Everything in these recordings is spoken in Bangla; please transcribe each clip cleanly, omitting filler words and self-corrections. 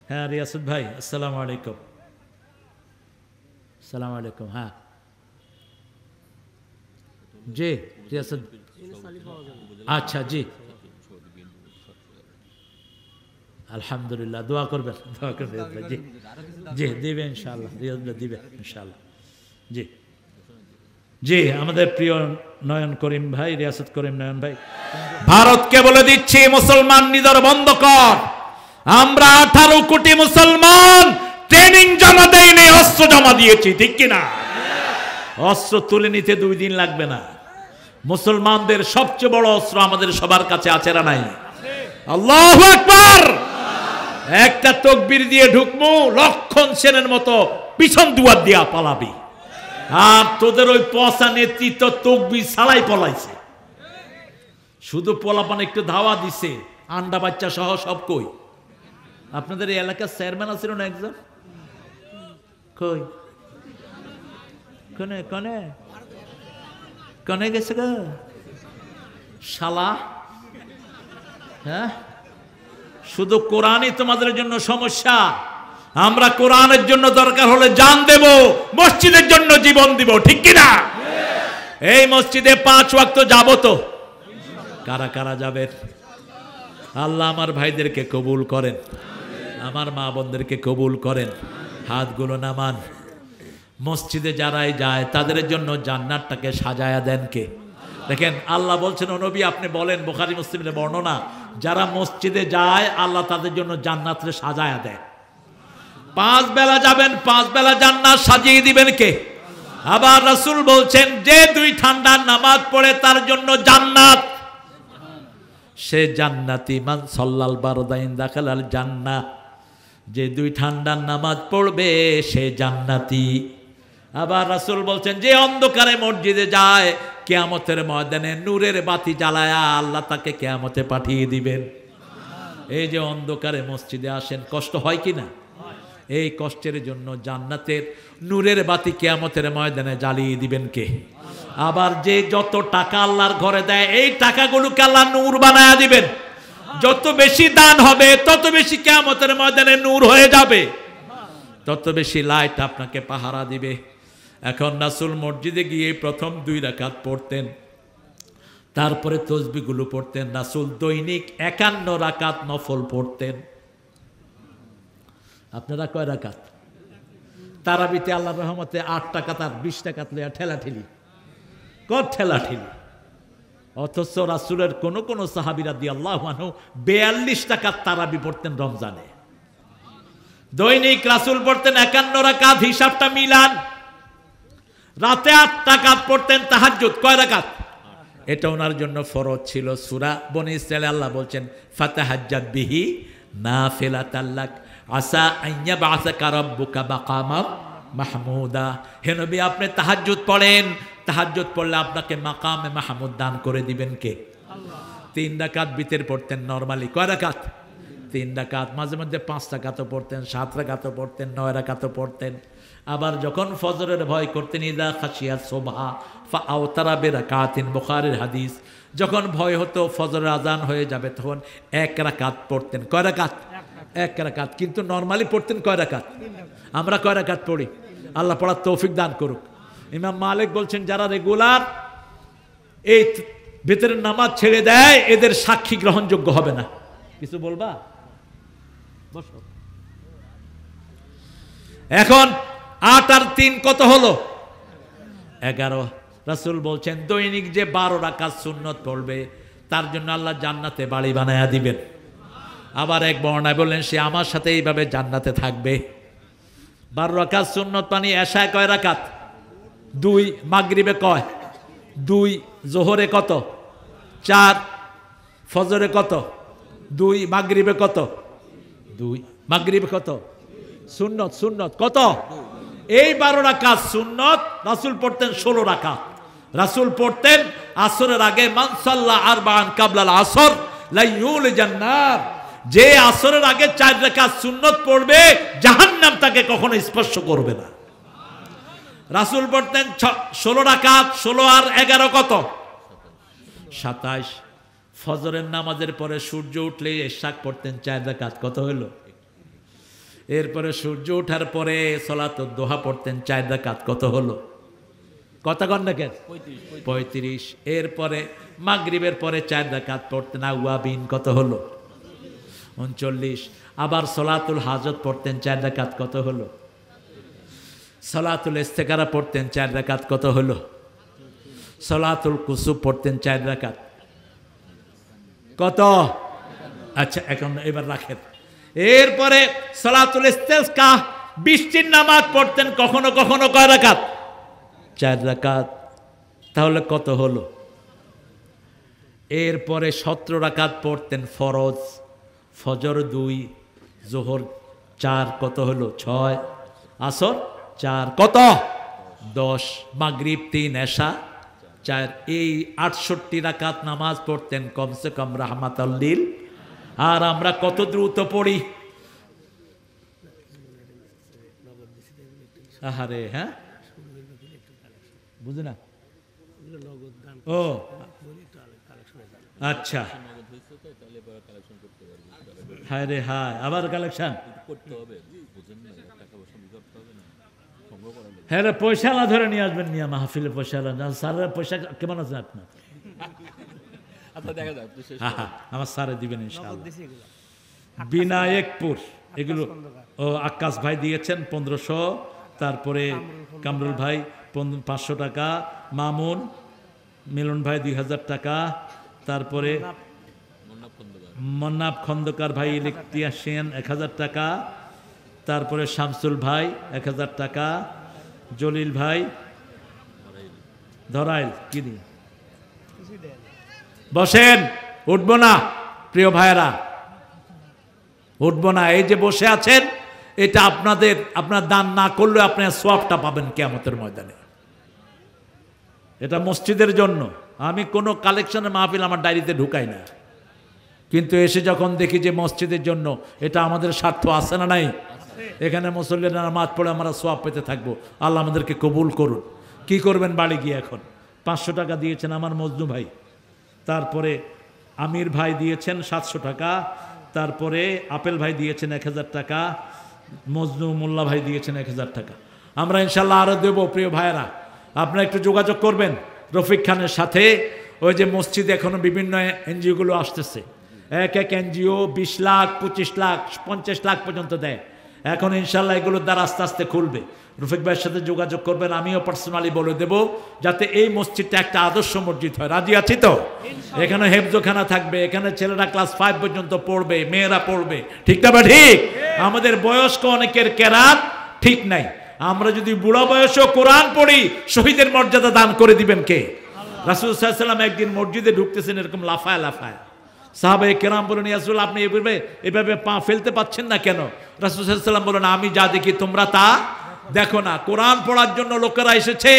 হ্যাঁ রিয়াসুদ ভাই, আসসালামু আলাইকুম। আসসালামু আলাইকুম। হ্যাঁ জি রিয়াসুদ, আচ্ছা জি, আলহামদুলিল্লাহ, দোয়া করবেন, দোয়া করবেন জি জি, দিবে ইনশাআল্লাহ, রিয়াজ ভাই দিবে ইনশাআল্লাহ। জি জি, আমাদের প্রিয় নয়ন করিম ভাই, রিয়াসত করিম নয়ন ভাই, ভারতকে বলে দিচ্ছি মুসলমান নিদর বন্ধ কর। আমরা 18 কোটি মুসলমান ট্রেনিং জমা দেয়নি, অস্ত্র জমা দিয়েছি, ঠিক কিনা? অস্ত্র তুলে নিতে 2 দিন লাগবে না। মুসলমানদের সবচেয়ে বড় অস্ত্র আমাদের সবার কাছে আছে না নাই? আল্লাহু আকবার। একটা তকবীর দিয়ে ঢুকমু, লক্ষণ সেনের মতো পিছন দুয়ার দিয়া পালাবি। আর তোদের ওই পচা নেতৃত্ব তকবীর ছাড়াই পলাইছে। শুধু পোলাপান একটু ধাওয়া দিছে, আন্ডা বাচ্চা সহ সব কই? আপনাদের এই এলাকার চেয়ারম্যান আছিল না একজন? কই? কনে কনে কনে গেছে গা শালা? হ্যাঁ, শুধু কোরআনই তোমাদের জন্য সমস্যা। আমরা কোরআনের জন্য দরকার হলে জান দেব, মসজিদের জন্য জীবন দিব, ঠিক কিনা? এই মসজিদে 5 ওয়াক্ত যাব তো? কারা কারা যাবেন? আল্লাহ আমার ভাইদেরকে কবুল করেন, আমার মা বোনদেরকে কবুল করেন। হাতগুলো নামান। মসজিদে যারাই যায় তাদের জন্য জান্নাতটাকে সাজায়া দেন কে? দেখেন আল্লাহ বলছেন, ও নবী আপনি বলেন, বুখারী মুসলিমের বর্ণনা, যারা মসজিদে যায় আল্লাহ তাদের জন্য জান্নাতকে সাজায়া দেয়। 5 বেলা যাবেন, 5 বেলা জান্নাত সাজিয়ে দিবেন কে? আবার রাসূল বলছেন, যে 2 ঠান্ডার নামাজ পড়ে তার জন্য জান্নাত, সে জান্নাতি। মান সাল্লাল বারদাইন দাখালাল জান্নাহ, যে 2 ঠান্ডার নামাজ পড়বে সে জান্নাতি। আবার রাসূল বলছেন, যে অন্ধকারে মসজিদে যায় কিয়ামতের ময়দানে নূরের বাতি জ্বালায়া আল্লাহ তাকে কিয়ামতে পাঠিয়ে দিবেন। এই যে অন্ধকারে মসজিদে আসেন, কষ্ট হয় কি না? এই কষ্টের জন্য জান্নাতের নূরের বাতি কিয়ামতের ময়দানে জ্বালিয়ে দিবেন কে? আবার যে যত টাকা আল্লাহর ঘরে দেয়, এই টাকাগুলোকে আল্লাহ নূর বানায়া দিবেন। যত বেশি দান হবে তত বেশি কিয়ামতের ময়দানে নূর হয়ে যাবে, তত বেশি লাইট আপনাকে পাহারা দিবে। এখন রাসূল মসজিদে গিয়ে প্রথম 2 রাকাত পড়তেন, তারপরে তসবিহগুলো পড়তেন। রাসূল দৈনিক 51 রাকাত নফল পড়তেন। আপনারা কয় রাকাত? তারাবিতে আল্লাহর রহমতে 8 রাকাত আর 20 রাকাত লইয়া ঠেলাঠেলি, কত ঠেলাঠেলি। অথচ রাসূলের কোন কোন সাহাবী রাদিয়াল্লাহু আনহু 42 রাকাত তারাবি পড়তেন রমজানে। দৈনিক রাসূল পড়তেন 51 রাকাত, হিসাবটা মিলান। রাতে 8 রাকাত পড়তেন তাহাজ্জুদ। কয় রাকাত? এটা ওনার জন্য ফরজ ছিল। সূরা বনী ইসরাঈলে আল্লাহ বলছেন, ফাতাহাজ্জাদ বিহি নাফিলাতাল লাক আসা আইয়া বাসাকা রাব্বুকা মাকামাম মাহমুদা। হে নবী আপনি তাহাজ্জুদ পড়েন, তাহাজ্জুদ পড়লে আপনাকে মাকামে মাহমুদ দান করে দিবেন কে? আল্লাহ। 3 রাকাত বিতের পড়তেন নরমালি। কয় রাকাত? 3 রাকাত। মাঝে মধ্যে 5 রাকাতও পড়তেন, 7 রাকাতও পড়তেন, 9 রাকাতও পড়তেন। আবার যখন ফজরের ভয় করতেন, ইদা খাশিয়াত সুবহা ফাআওতারা বিরাকাতিন, বুখারীর হাদিস, যখন ভয় হতো ফজরের আজান হয়ে যাবে তখন 1 রাকাত পড়তেন। কয় রাকাত? 1 রাকাত। কিন্তু নরমালি পড়তেন কয় রাকাত? আমরা কয় রাকাত পড়ি? আল্লাহ পড়ার তৌফিক দান করুক। ইমাম মালিক বলছেন, যারা রেগুলার এই ভিতরের নামাজ ছেড়ে দেয় এদের সাক্ষী গ্রহণযোগ্য হবে না। কিছু বলবা? বসো। এখন 8 আর 3 কত হলো? 11। রাসূল বলছেন, দৈনিক যে 12 রাকাত সুন্নত পড়বে তার জন্য আল্লাহ জান্নাতে বাড়ি বানায়া দিবেন। আবার এক বর্ণনায় বললেন, সে আমার সাথে এইভাবে জান্নাতে থাকবে। 12 রাকাত সুন্নত মানে এশায় কয় রাকাত? 2। মাগরিবে কয়? 2। জোহরে কত? 4। ফজরে কত? 2। মাগরিবে কত? 2। মাগরিবে কত? সুন্নত। সুন্নত কত? এই 12 রাকাত সুন্নত রাসূল পড়তেন 16 রাকাত। রাসূল পড়তেন আসরের আগে, মান সাল্লা আরবাআন কাবলাল আসর লা ইউলিজান নার, যে আসরের আগে 4 রাকাত সুন্নত পড়বে জাহান্নাম তাকে কখনো স্পর্শ করবে না। রাসূল পড়তেন 16 রাকাত। 16 আর 11 কত? 27। ফজরের নামাজের পরে সূর্য উঠলে ইশরাক পড়তেন 4 রাকাত। কত হলো? এরপরে সূর্য ওঠার পরে সলাতুদ দোহা পড়তেন 4 রাকাত। কত হলো? কত ঘন্টাকে? 35। এরপরে মাগরিবের পরে 4 রাকাত পড়তেন আওয়াবিন। কত হলো? 39। আবার সলাতুল হাজত পড়তেন 4 রাকাত। কত হলো? সলাতুল ইস্তেখারা পড়তেন 4 রাকাত। কত হলো? সলাতুল কুসুফ পড়তেন 4 রাকাত। কত? আচ্ছা, এখন এবার রাখেন। এরপরে সলাতুল ইস্তেসকা বৃষ্টির নামাজ পড়তেন কখনো কখনো কয় রাকাত? 4 রাকাত। তাহলে কত হলো? এরপরে 17 রাকাত পড়তেন ফরজ, ফজর 2, জোহর 4। কত হলো? 6, আসর 4। কত? 10, মাগরিব 3, এশা 4। এই 68 রাকাত নামাজ পড়তেন কমসে কম রাহমাতাল লিল। আর আমরা কত দ্রুত পড়ি! আহারে, হ্যাঁ, বুঝে না। ও আচ্ছা, হায় রে হায়, আবার কালেকশন। হ্যাঁ রে, পয়সা না ধরে নিয়ে আসবেন মিয়া মাহফিলে। পয়সা স্যারের পয়সা কেমন আছে আপনার? আমার স্যারে দিবেন ইনশাআল্লাহ। বিনায়কপুর এগুলো ও আকাশ ভাই দিয়েছেন 1500, তারপরে কামরুল ভাই 500 টাকা, মামুন মিলন ভাই 2000 টাকা, তারপরে মন্নাব খন্দকার ভাই ইলেকট্রিশিয়ান 1000 টাকা, তারপরে শামসুল ভাই 1000 টাকা, জলিল ভাই ধরাইল কি দিয়ে বসেন। উঠবো না প্রিয় ভাইয়েরা, উঠবো না। এই যে বসে আছেন, এটা আপনার দান না করলে আপনার সওয়াবটা পাবেন কিয়ামতের ময়দানে। এটা মসজিদের জন্য। আমি কোনো কালেকশনের মাহফিল আমার ডায়েরিতে ঢুকাই না, কিন্তু এসে যখন দেখি যে মসজিদের জন্য, এটা আমাদের স্বার্থ আছে না নাই? এখানে মুসল্লিরা নামাজ পড়ে আমরা সওয়াব পেতে থাকবো। আল্লাহ আমাদেরকে কবুল করুন। কি করবেন বাড়ি গিয়ে? এখন 500 টাকা দিয়েছেন আমার মজনু ভাই, তারপরে আমির ভাই দিয়েছেন 700 টাকা, তারপরে আপেল ভাই দিয়েছেন 1000 টাকা, মজনু মোল্লা ভাই দিয়েছেন 1000 টাকা। আমরা ইনশাল্লাহ আরও দেবো। প্রিয় ভাইয়েরা, আপনারা একটু যোগাযোগ করবেন রফিক খানের সাথে। ওই যে মসজিদে এখনো বিভিন্ন এনজিওগুলো আসতেছে, এক এনজিও 20 লাখ, 25 লাখ, 50 লাখ পর্যন্ত দেয়। এখন ইনশাল্লাহ এগুলোর দ্বারা আস্তে আস্তে খুলবে। রফিক ভাইয়ের সাথে যোগাযোগ করবেন, আমিও পার্সোনালি বলে দেব, যাতে এই মসজিদটা একটা আদর্শ মসজিদ হয়। রাজি আছি তো? এখানে হেফজোখানা থাকবে, এখানে ছেলেরা ক্লাস 5 পর্যন্ত পড়বে, মেয়েরা পড়বে। ঠিক না? বা ঠিক? আমাদের বয়স্ক অনেকের কেরাত ঠিক নাই। আমরা যদি বুড়া বয়সেও কোরআন পড়ি, শহীদের মর্যাদা দান করে দিবেন কে? রাসূল সাল্লাল্লাহু আলাইহি ওয়াসাল্লাম একদিন মসজিদে ঢুকতেছেন, এরকম লাফায় লাফায়। সাহাবায়ে কেরাম বলেন, ইয়া রাসূল, আপনি এভাবে পা ফেলতে পাচ্ছেন না কেন? রাসূল সাল্লাল্লাহু আলাইহি ওয়াসাল্লাম বলেন, আমি যা দেখি তোমরা তা দেখো না। কোরআন পড়ার জন্য লোকেরা এসেছে,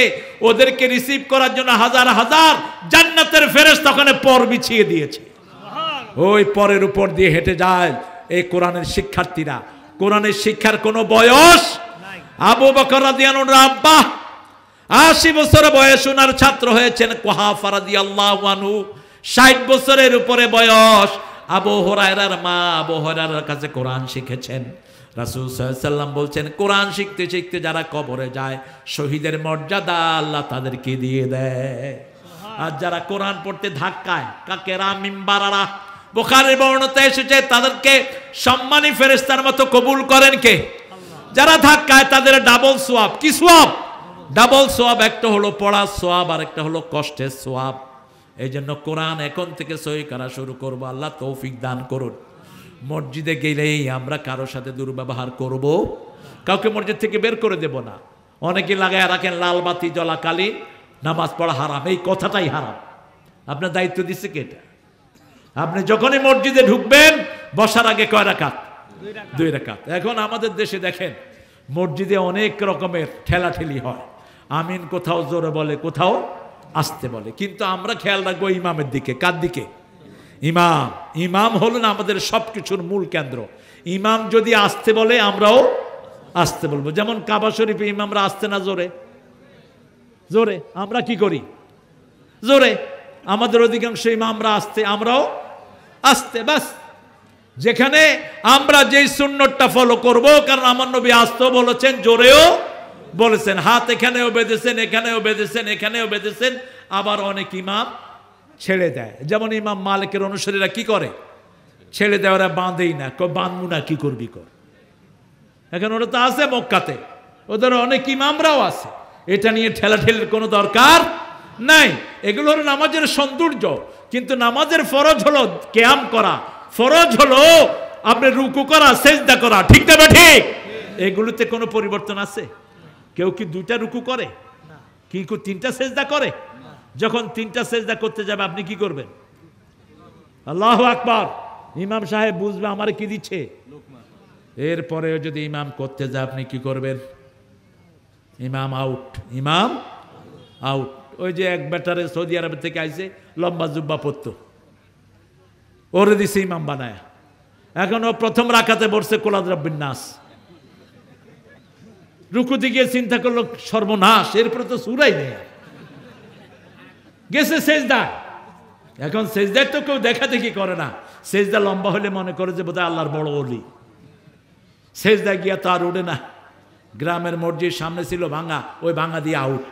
ওদেরকে রিসিভ করার জন্য হাজার হাজার জান্নাতের ফেরেশতা ওখানে পর বিছিয়ে দিয়েছে। ওই পরের উপর দিয়ে হেঁটে যায় এই কোরআনের শিক্ষার্থীরা। কোরআনের শিক্ষার কোনো বয়স। আবু বকর রাদিয়াল্লাহু আনহু আব্বা 80 বছর বয়স, ওনার ছাত্র হয়েছেন কুহাফা রাদিয়াল্লাহু আনহু 60 বছরের উপরে বয়স। আবু হুরায়রার মা আবু হুরায়রার কাছে কোরআন শিখেছেন। রাসূল সাল্লাল্লাহু আলাইহি ওয়াসাল্লাম বলছেন, কোরআন শিখতে শিখতে যারা কবরে যায়, শহীদের মর্যাদা আল্লাহ তাদেরকে দিয়ে দেয়। আর যারা কোরআন পড়তে ধাক্কায়, কাকেরা মিম্বারারা, বুখারীর বর্ণনাতে এসেছে, তাদেরকে সম্মানী ফেরেশতার মতো কবুল করেন কে? যারা ধাক্কায়, তাদের ডাবল সওয়াব। কি সওয়াব? ডাবল সওয়াব। একটা হলো পড়ার সওয়াব, আর একটা হলো কষ্টের সওয়াব। এই জন্য কোরআন এখন থেকে সহি করা শুরু করবো। আল্লাহ তৌফিক দান করুন। মসজিদে গেলেই আমরা কারোর সাথে দুর্ব্যবহার করব, কাউকে মসজিদ থেকে বের করে দেব না। অনেকে লাগায় রাখেন লাল বাতি জ্বলাকালীন নামাজ পড়া হারাম। এই কথাটাই হারাম। আপনার দায়িত্ব দিচ্ছে কে এটা? আপনি যখনই মসজিদে ঢুকবেন, বসার আগে কয় রাকাত? 2 রাকাত। এখন আমাদের দেশে দেখেন, মসজিদে অনেক রকমের ঠেলাঠেলি হয়। আমিন কোথাও জোরে বলে, কোথাও আস্তে বলে। কিন্তু আমরা খেয়াল রাখবো ইমামের দিকে। কার দিকে? ইমাম। ইমাম হলেন আমাদের সবকিছুর মূল কেন্দ্র। ইমাম যদি আস্তে বলে, আমরাও আস্তে বলবো। যেমন কাবা শরীফে ইমামরা আস্তে না জোরে? জোরে। আমরা কি করি? জোরে। আমাদের অধিকাংশ ইমামরা আস্তে, আমরাও আস্তে। ব্যাস, যেখানে আমরা যেই সুন্নতটা ফলো করব, কারণ আমার নবী আসতেও বলেছেন, জোরেও বলেছেন, হাত এখানেও বেঁধেছেন, এখানেও বেঁধেছেন, এখানেও বেঁধেছেন। আবার অনেক ইমাম ছেড়ে দেয়, যেমন ইমাম মালিকের অনুসারীরা কি করে, ছেড়ে দেয়, ওরা বাঁধেই না, বাঁধবো না, কি করবি কর। এখন ওরা তো আছে মক্কাতে, ওদের অনেক ইমামরাও আছে, এটা নিয়ে ঠেলাঠেলির কোনো দরকার নাই। এগুলো হলো নামাজের সৌন্দর্য, কিন্তু নামাজের ফরজ হলো কিয়াম করা, ফরজ হলো আপনি রুকু করা, সেজদা করা, ঠিক না ঠিক? এগুলোতে কোনো পরিবর্তন আছে? কেউ কি 2টা রুকু করে, কি 3টা সেজদা করে? যখন 3টা সেজদা করতে যাবে আপনি কি করবেন? আল্লাহু আকবার। ইমাম সাহেব বুঝবে আমার কি দিচ্ছে, এরপরে যদি ইমাম করতে যায় আপনি কি করবেন? ইমাম আউট, ইমাম আউট। ওই যে এক ব্যাটারে সৌদি আরব থেকে আইছে, লম্বা জুব্বা পরতো, ওরে দিছে ইমাম বানায়। এখন ও প্রথম রাকাতে বসছে কুল রাব্বিন নাস, রুকুতে গিয়ে চিন্তা করলো সর্বনাশ, এরপরে তো সূরাই নেই, গেছে সেজদা। এখন সেজদায় তো কেউ দেখা দেখি করে না, সেজদা লম্বা হলে মনে করে যে বোধহয় আল্লাহর বড় ওলি, সেজদা গিয়া তো আর উঠে না। গ্রামের মসজিদ সামনে ছিল ভাঙা, ওই ভাঙা দিয়ে আউট।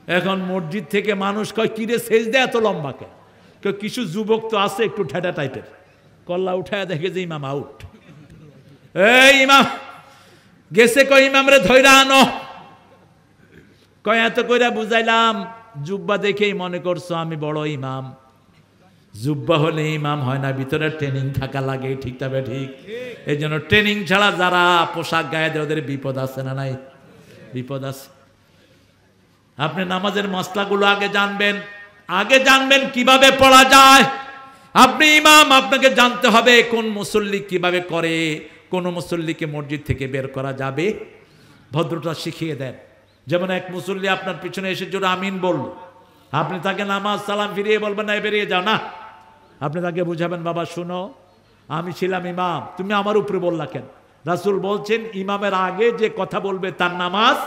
এখন মসজিদ থেকে মানুষ কয় কিরে সেজদা এত লম্বা কে? কিছু যুবক তো আছে একটু ঠেটা টাইপের, কল্লা উঠায় দেখে যে ইমাম আউট। এই ইমাম গেছে, কয় ইমাম রে ধইরা আনো। কয় এত কইরা বুঝাইলাম, জুব্বা দেখেই মনে করছো আমি বড় ইমাম। জুব্বা হলে ইমাম হয় না, ভিতরে ট্রেনিং থাকা লাগে, ঠিক তবে ঠিক। এই জন্য ট্রেনিং ছাড়া যারা পোশাক গায়ে দেয় ওদের বিপদ আছে না নাই? বিপদ আছে। আপনি নামাজের মশলাগুলো আগে জানবেন কিভাবে পড়া যায়। আপনি ইমাম, আপনাকে জানতে হবে কোন মুসল্লি কিভাবে করে, কোন মুসল্লিকে মসজিদ থেকে বের করা যাবে, ভদ্রতা শিখিয়ে দেন। যেমন এক মুসল্লি আপনার পিছনে এসে জোরে আমিন বলল, আপনি তাকে নামাজ সালাম ফিরিয়ে বলবেন না বেরিয়ে যাও না, আপনি তাকে বুঝাবেন, বাবা শুনো, আমি ছিলাম ইমাম, তুমি আমার উপরে বললা কেন? রাসূল বলছেন ইমামের আগে যে কথা বলবে তার নামাজ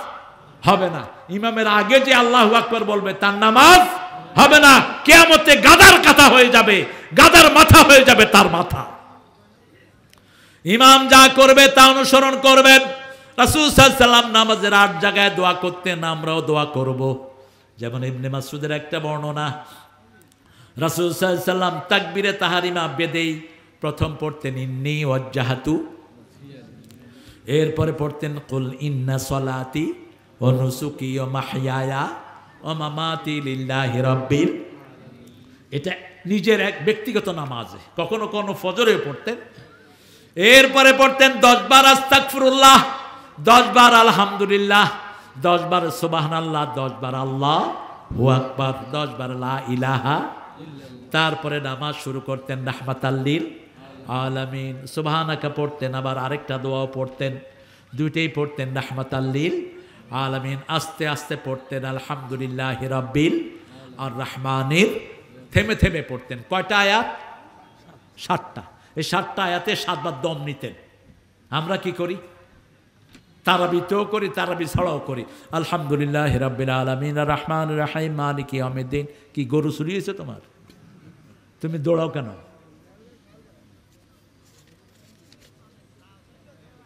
হবে না, ইমামের আগে যে আল্লাহু আকবার বলবে তার নামাজ হবে না। কিয়ামতে গাদার কাটা হয়ে যাবে, গাদার মাথা হয়ে যাবে তার মাথা। ইমাম যা করবে তা অনুসরণ করবেন। রাসূল সাল্লাল্লাহু আলাইহি ওয়াসাল্লাম নামাজের 8 জায়গায় দোয়া করতেন, আমরাও দোয়া করব। যেমন ইবনে মাসউদের একটা বর্ণনা, রাসূল সাল্লাল্লাহু আলাইহি ওয়াসাল্লাম তাকবীরে তাহরিমা বেদেই প্রথম পড়তেন ইন্নী ওয়াজ্জাহাতু, এরপরে পড়তেন কুল ইন্না সলাতি ওয়া নুসুকি ওয়া মাহইয়ায়া ওয়া মামাতি লিল্লাহি রাব্বিল। এটা নিজের এক ব্যক্তিগত নামাজে, কখনো কোনো ফজরে পড়তেন। এরপরে পড়তেন 10 বার আস্তাগফিরুল্লাহ, 10 বার আলহামদুলিল্লাহ, 10 বার সুবহানাল্লাহ, 10 বার আল্লাহু আকবার, 10 বার লা ইলাহা। তারপরে নামাজ শুরু করতেন রাহমাতাল লিল আলামিন, সুবহানাকা পড়তেন, আবার আরেকটা দোয়াও পড়তেন, দুইটাই পড়তেন রাহমাতাল লিল আলামিন। আস্তে আস্তে পড়তেন আলহামদুলিল্লাহি রাব্বিল আর রহমানির, থেমে থেমে পড়তেন। কয়টা আয়াত? 7টা। এই 7টা আয়াতে 7 বার দম নিতেন। আমরা কি করি? তারাবিতেও করি, তারাবি ছাড়াও করি। আলহামদুলিল্লাহি রাব্বিল আলামিন আর রহমানির রহিম মালিকি ইয়াউমিদ্দিন। কি গরু চুরিয়েছে তোমার? তুমি দৌড়াও কেন?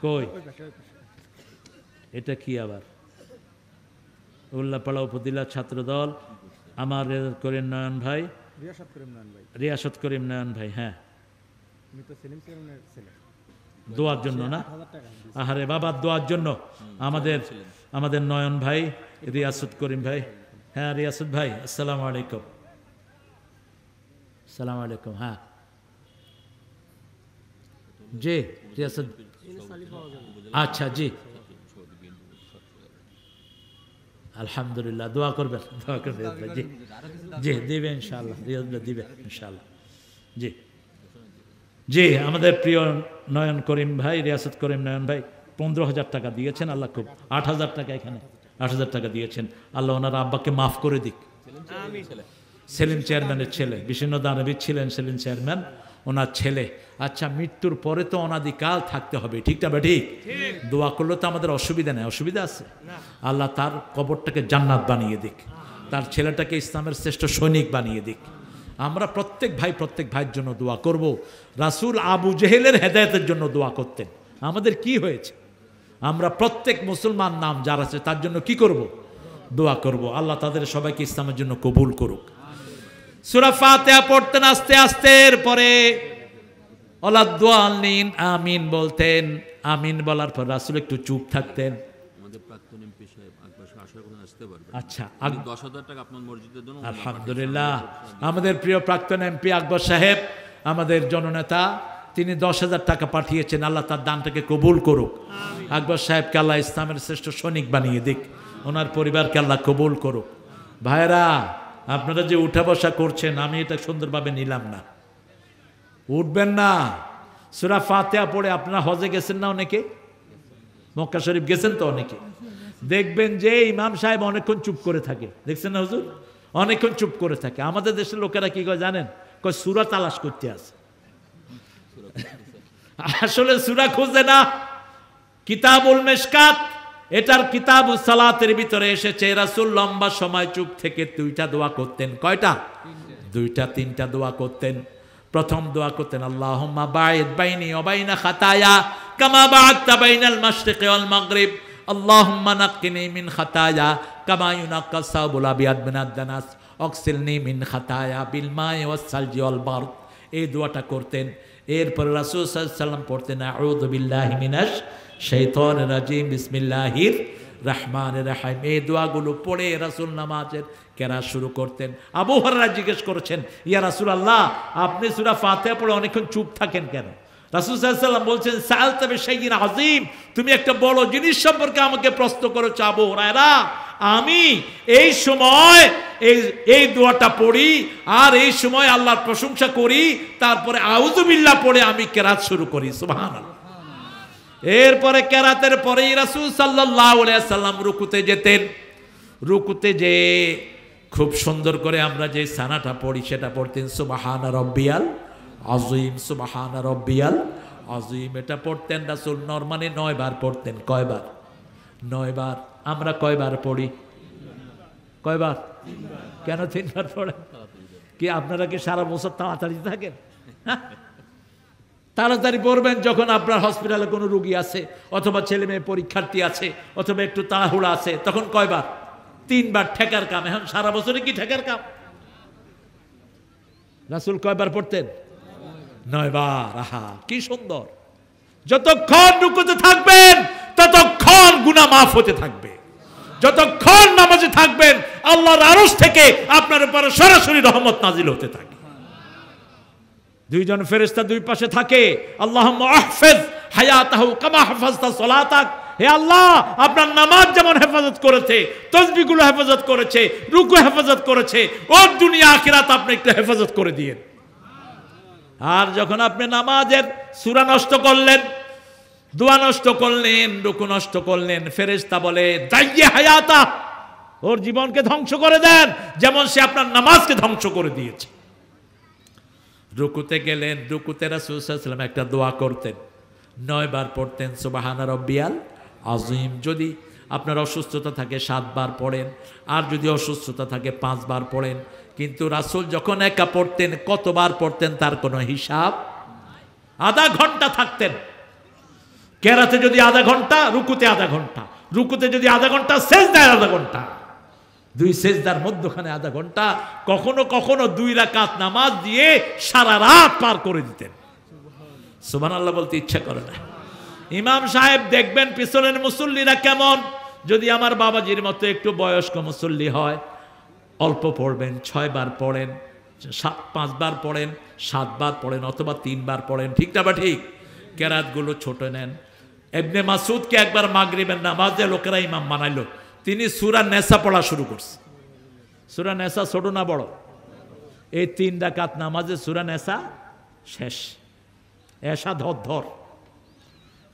কই এটা কি আবার? উল্লাপাড়া উপজেলা ছাত্র দল, আমার করিম নয়ন ভাই, রিয়াসত করিম নয়ন ভাই। হ্যাঁ, দোয়ার জন্য না? আহারে বাবা, দোয়ার জন্য আমাদের নয়ন ভাই, রিয়াসত করিম ভাই। হ্যাঁ রিয়াসত ভাই, আসসালামু আলাইকুম। আসসালামু আলাইকুম। হ্যাঁ জি রিয়াসত, আচ্ছা জি, আলহামদুলিল্লাহ। দোয়া করবেন, দোয়া করবেন জি জি, দিবে ইনশাআল্লাহ, দিবে ইনশাআল্লাহ। জি জি, আমাদের প্রিয় নয়ন করিম ভাই, রিয়াসত করিম নয়ন ভাই 15,000 টাকা দিয়েছেন। আল্লাহ খুব 8,000 টাকা, এখানে 8,000 টাকা দিয়েছেন। আল্লাহ ওনার আব্বাকে মাফ করে দিক। সেলিম চেয়ারম্যানের ছেলে, বিষ্ণু দানবী ছিলেন সেলিম চেয়ারম্যান, ওনার ছেলে। আচ্ছা, মৃত্যুর পরে তো অনাদিকাল থাকতে হবে, ঠিক না ঠিক? দোয়া করলে তো আমাদের অসুবিধা নেই, অসুবিধা আছে? আল্লাহ তার কবরটাকে জান্নাত বানিয়ে দিক, তার ছেলেটাকে ইসলামের শ্রেষ্ঠ সৈনিক বানিয়ে দিক। আমরা প্রত্যেক ভাইয়ের জন্য দোয়া করব। রাসূল আবু জেহেলের হেদায়েতের জন্য দোয়া করতেন। আমাদের কি হয়েছে? আমরা প্রত্যেক মুসলমান নাম যার আছে তার জন্য কি করব? দোয়া করব। আল্লাহ তাদের সবাইকে ইসলামের জন্য কবুল করুক। সূরা ফাতিহা পড়তেন আস্তে আস্তে, এরপরে ওয়ালাদ-দাল্লিন আমিন বলতেন। আমিন বলার পর রাসূল একটু চুপ থাকতেন। আমাদের প্রাক্তন এমপি সাহেব আকবর শাহ আশা করেন আসতে পারবে। আচ্ছা, 10,000 টাকা আপনার মসজিদের জন্য। আলহামদুলিল্লাহ, আমাদের প্রিয় প্রাক্তন এমপি আকবর সাহেব, আমাদের জননেতা, তিনি 10,000 টাকা পাঠিয়েছেন। আল্লাহ তার দানটাকে কবুল করুক। আকবর সাহেবকে আল্লাহ ইসলামের শ্রেষ্ঠ সৈনিক বানিয়ে দিক, ওনার পরিবারকে আল্লাহ কবুল করুক। ভাইরা, আপনারা যে উঠা বসা করছেন, আমি এটা সুন্দরভাবে নিলাম না। উঠবেন না। সূরা ফাতিহা পড়ে আপনারা হজে গেছেন না? অনেকে মক্কা শরীফ গেছেন তো অনেকে। দেখবেন যে ইমাম সাহেব অনেকক্ষণ চুপ করে থাকে। দেখছেন না হুজুর? অনেকক্ষণ চুপ করে থাকে। আমাদের দেশের লোকেরা কি কয় জানেন? কয় সূরা তালাশ করতে আসে। আসলে সূরা খুঁজে না। কিতাবুল মিশকাত, এটার কিতাবুস সালাতের ভিতরে এসেছে রাসূল লম্বা সময় চুপ থেকে 2টা দোয়া করতেন। কয়টা? 2টা 3টা দোয়া করতেন। প্রথম দোয়া করতেন আল্লাহুম্মা বাঈদ বাইনি ওয়া বাইনা খাতায়া কামা বা'আদতা বাইনাল মাশরিকি ওয়াল মাগরিব আল্লাহুম্মা নাক্কিনি মিন খাতায়া কামা ইউনাক্কাস সাওবুল আবিয়াদ মিনাদ দানাস ওয়াগসিলনি মিন খাতায়া বিল মাই ওয়াস সালজি ওয়াল বারদ। এই দোয়াটা করতেন। এরপর রাসূল সাল্লাল্লাহু আলাইহি ওয়াসাল্লাম পড়তেন আউযু বিল্লাহি মিনাশ শাইতানির রাজিম বিসমিল্লাহির রহমানির রহিম। এই দোয়াগুলো পড়ে রাসূল নামাজের কেরাত শুরু করতেন। আবু হুরায়রা জিজ্ঞেস করেছেন, ইয়া রাসূলুল্লাহ, আপনি সূরা ফাতিহা পড়ে অনেকক্ষণ চুপ থাকেন কেন? রাসূল সাল্লাল্লাহু আলাইহি ওয়াসাল্লাম বলছেন, সাআলতা বিশাইইন আযীম, তুমি একটা বড় জিনিস সম্পর্কে আমাকে প্রশ্ন করেছো আবু হুরায়রা। আমি এই সময় এই দোয়াটা পড়ি আর এই সময় আল্লাহর প্রশংসা করি, তারপরে আউযু বিল্লাহ পড়ে আমি কেরাত শুরু করি। সুবহানাল্লাহ। এরপরে কেরাতের পরেই রাসূল সাল্লাল্লাহু আলাইহি ওয়াসাল্লাম রুকুতে যেতেন। রুকুতে যে খুব সুন্দর করে আমরা যে সানাটা পড়ি সেটা পড়তেন সুবহানা রাব্বিয়াল আযীম, সুবহানা রাব্বিয়াল আযীম। এটা পড়তেন রাসূল নরমালি 9 বার পড়তেন। কয়বার? 9 বার। আমরা কয়বার পড়ি? কয়বার? কেন 3 বার পড়েন? কি আপনারা কি সারা বছর তাড়াতাড়ি থাকেন? তাড়াতাড়ি পড়বেন যখন আপনার হসপিটালে কোনো রোগী আছে, অথবা ছেলে মেয়ে পরীক্ষার্থী আছে, অথবা একটু তাড়াহুড়া আছে, তখন কয়বার? 3 বার। ঠেকার কাম। এখন সারা বছরে কি ঠেকার কাম? রাসূল কয়বার পড়তেন? 9 বার। আহা, কি সুন্দর! যতক্ষণ রুকুতে থাকবেন ততক্ষণ গুনাহ মাফ হতে থাকবে। যতক্ষণ নামাজে থাকবেন আল্লাহর আরশ থেকে আপনার উপর সরাসরি রহমত নাজিল হতে থাকে। 2 জন ফেরেশতা 2 পাশে থাকে। আল্লাহুম্মা আহফিজ হায়াতাহু কামা হাফাজতা সালাতাক। হে আল্লাহ, আপনার নামাজ যেমন হেফাজত করেছে, তাসবিহগুলো হেফাজত করেছে, রুকু হেফাজত করেছে, ওর দুনিয়া আখিরাত আপনি একটু হেফাজত করে দিয়েন। আর যখন আপনি নামাজের সূরা নষ্ট করলেন, দোয়া নষ্ট করলেন, রুকু নষ্ট করলেন, ফেরেশতা বলে দাইয়ে হায়াতা, ওর জীবনকে ধ্বংস করে দেন, যেমন সে আপনার নামাজকে ধ্বংস করে দিয়েছে। রুকুতে গেলেন, রুকুতে রাসূল সাল্লাল্লাহু আলাইহি ওয়াসাল্লাম একটা দোয়া করতেন, 9 বার পড়তেন সুবহানা রাব্বিয়াল আযীম। যদি আপনার অসুস্থতা থাকে 7 বার পড়েন, আর যদি অসুস্থতা থাকে 5 বার পড়েন। কিন্তু রাসূল যখন একা পড়তেন কতবার পড়তেন তার কোনো হিসাব। আধা ঘন্টা থাকতেন কেরাতে, যদি আধা ঘন্টা, রুকুতে আধা ঘন্টা, রুকুতে যদি আধা ঘন্টা, সেজদায় আধা ঘন্টা, 2 সেজদার মধ্যখানে আধা ঘন্টা। কখনো কখনো 2 রাকাত নামাজ দিয়ে সারা রাত পার করে দিতেন। সুবহানাল্লাহ বলতে ইচ্ছা করে না। ইমাম সাহেব দেখবেন পিছনের মুসল্লিরা কেমন। যদি আমার বাবাজির মতো একটু বয়স্ক মুসল্লি হয়, অল্প পড়বেন, 6 বার পড়েন, 5 বার পড়েন, 7 বার পড়েন, অথবা 3 বার পড়েন। ঠিক না বা ঠিক? কেরাতগুলো ছোট নেন। ইবনে মাসউদকে একবার মাগরিবের নামাজে লোকেরা ইমাম বানাইলো, তিনি সূরা নেসা পড়া শুরু করছে। সূরা নেসা ছোট না বড়? এই 3 রাকাত নামাজে সূরা নেসা শেষ। এসা ধর।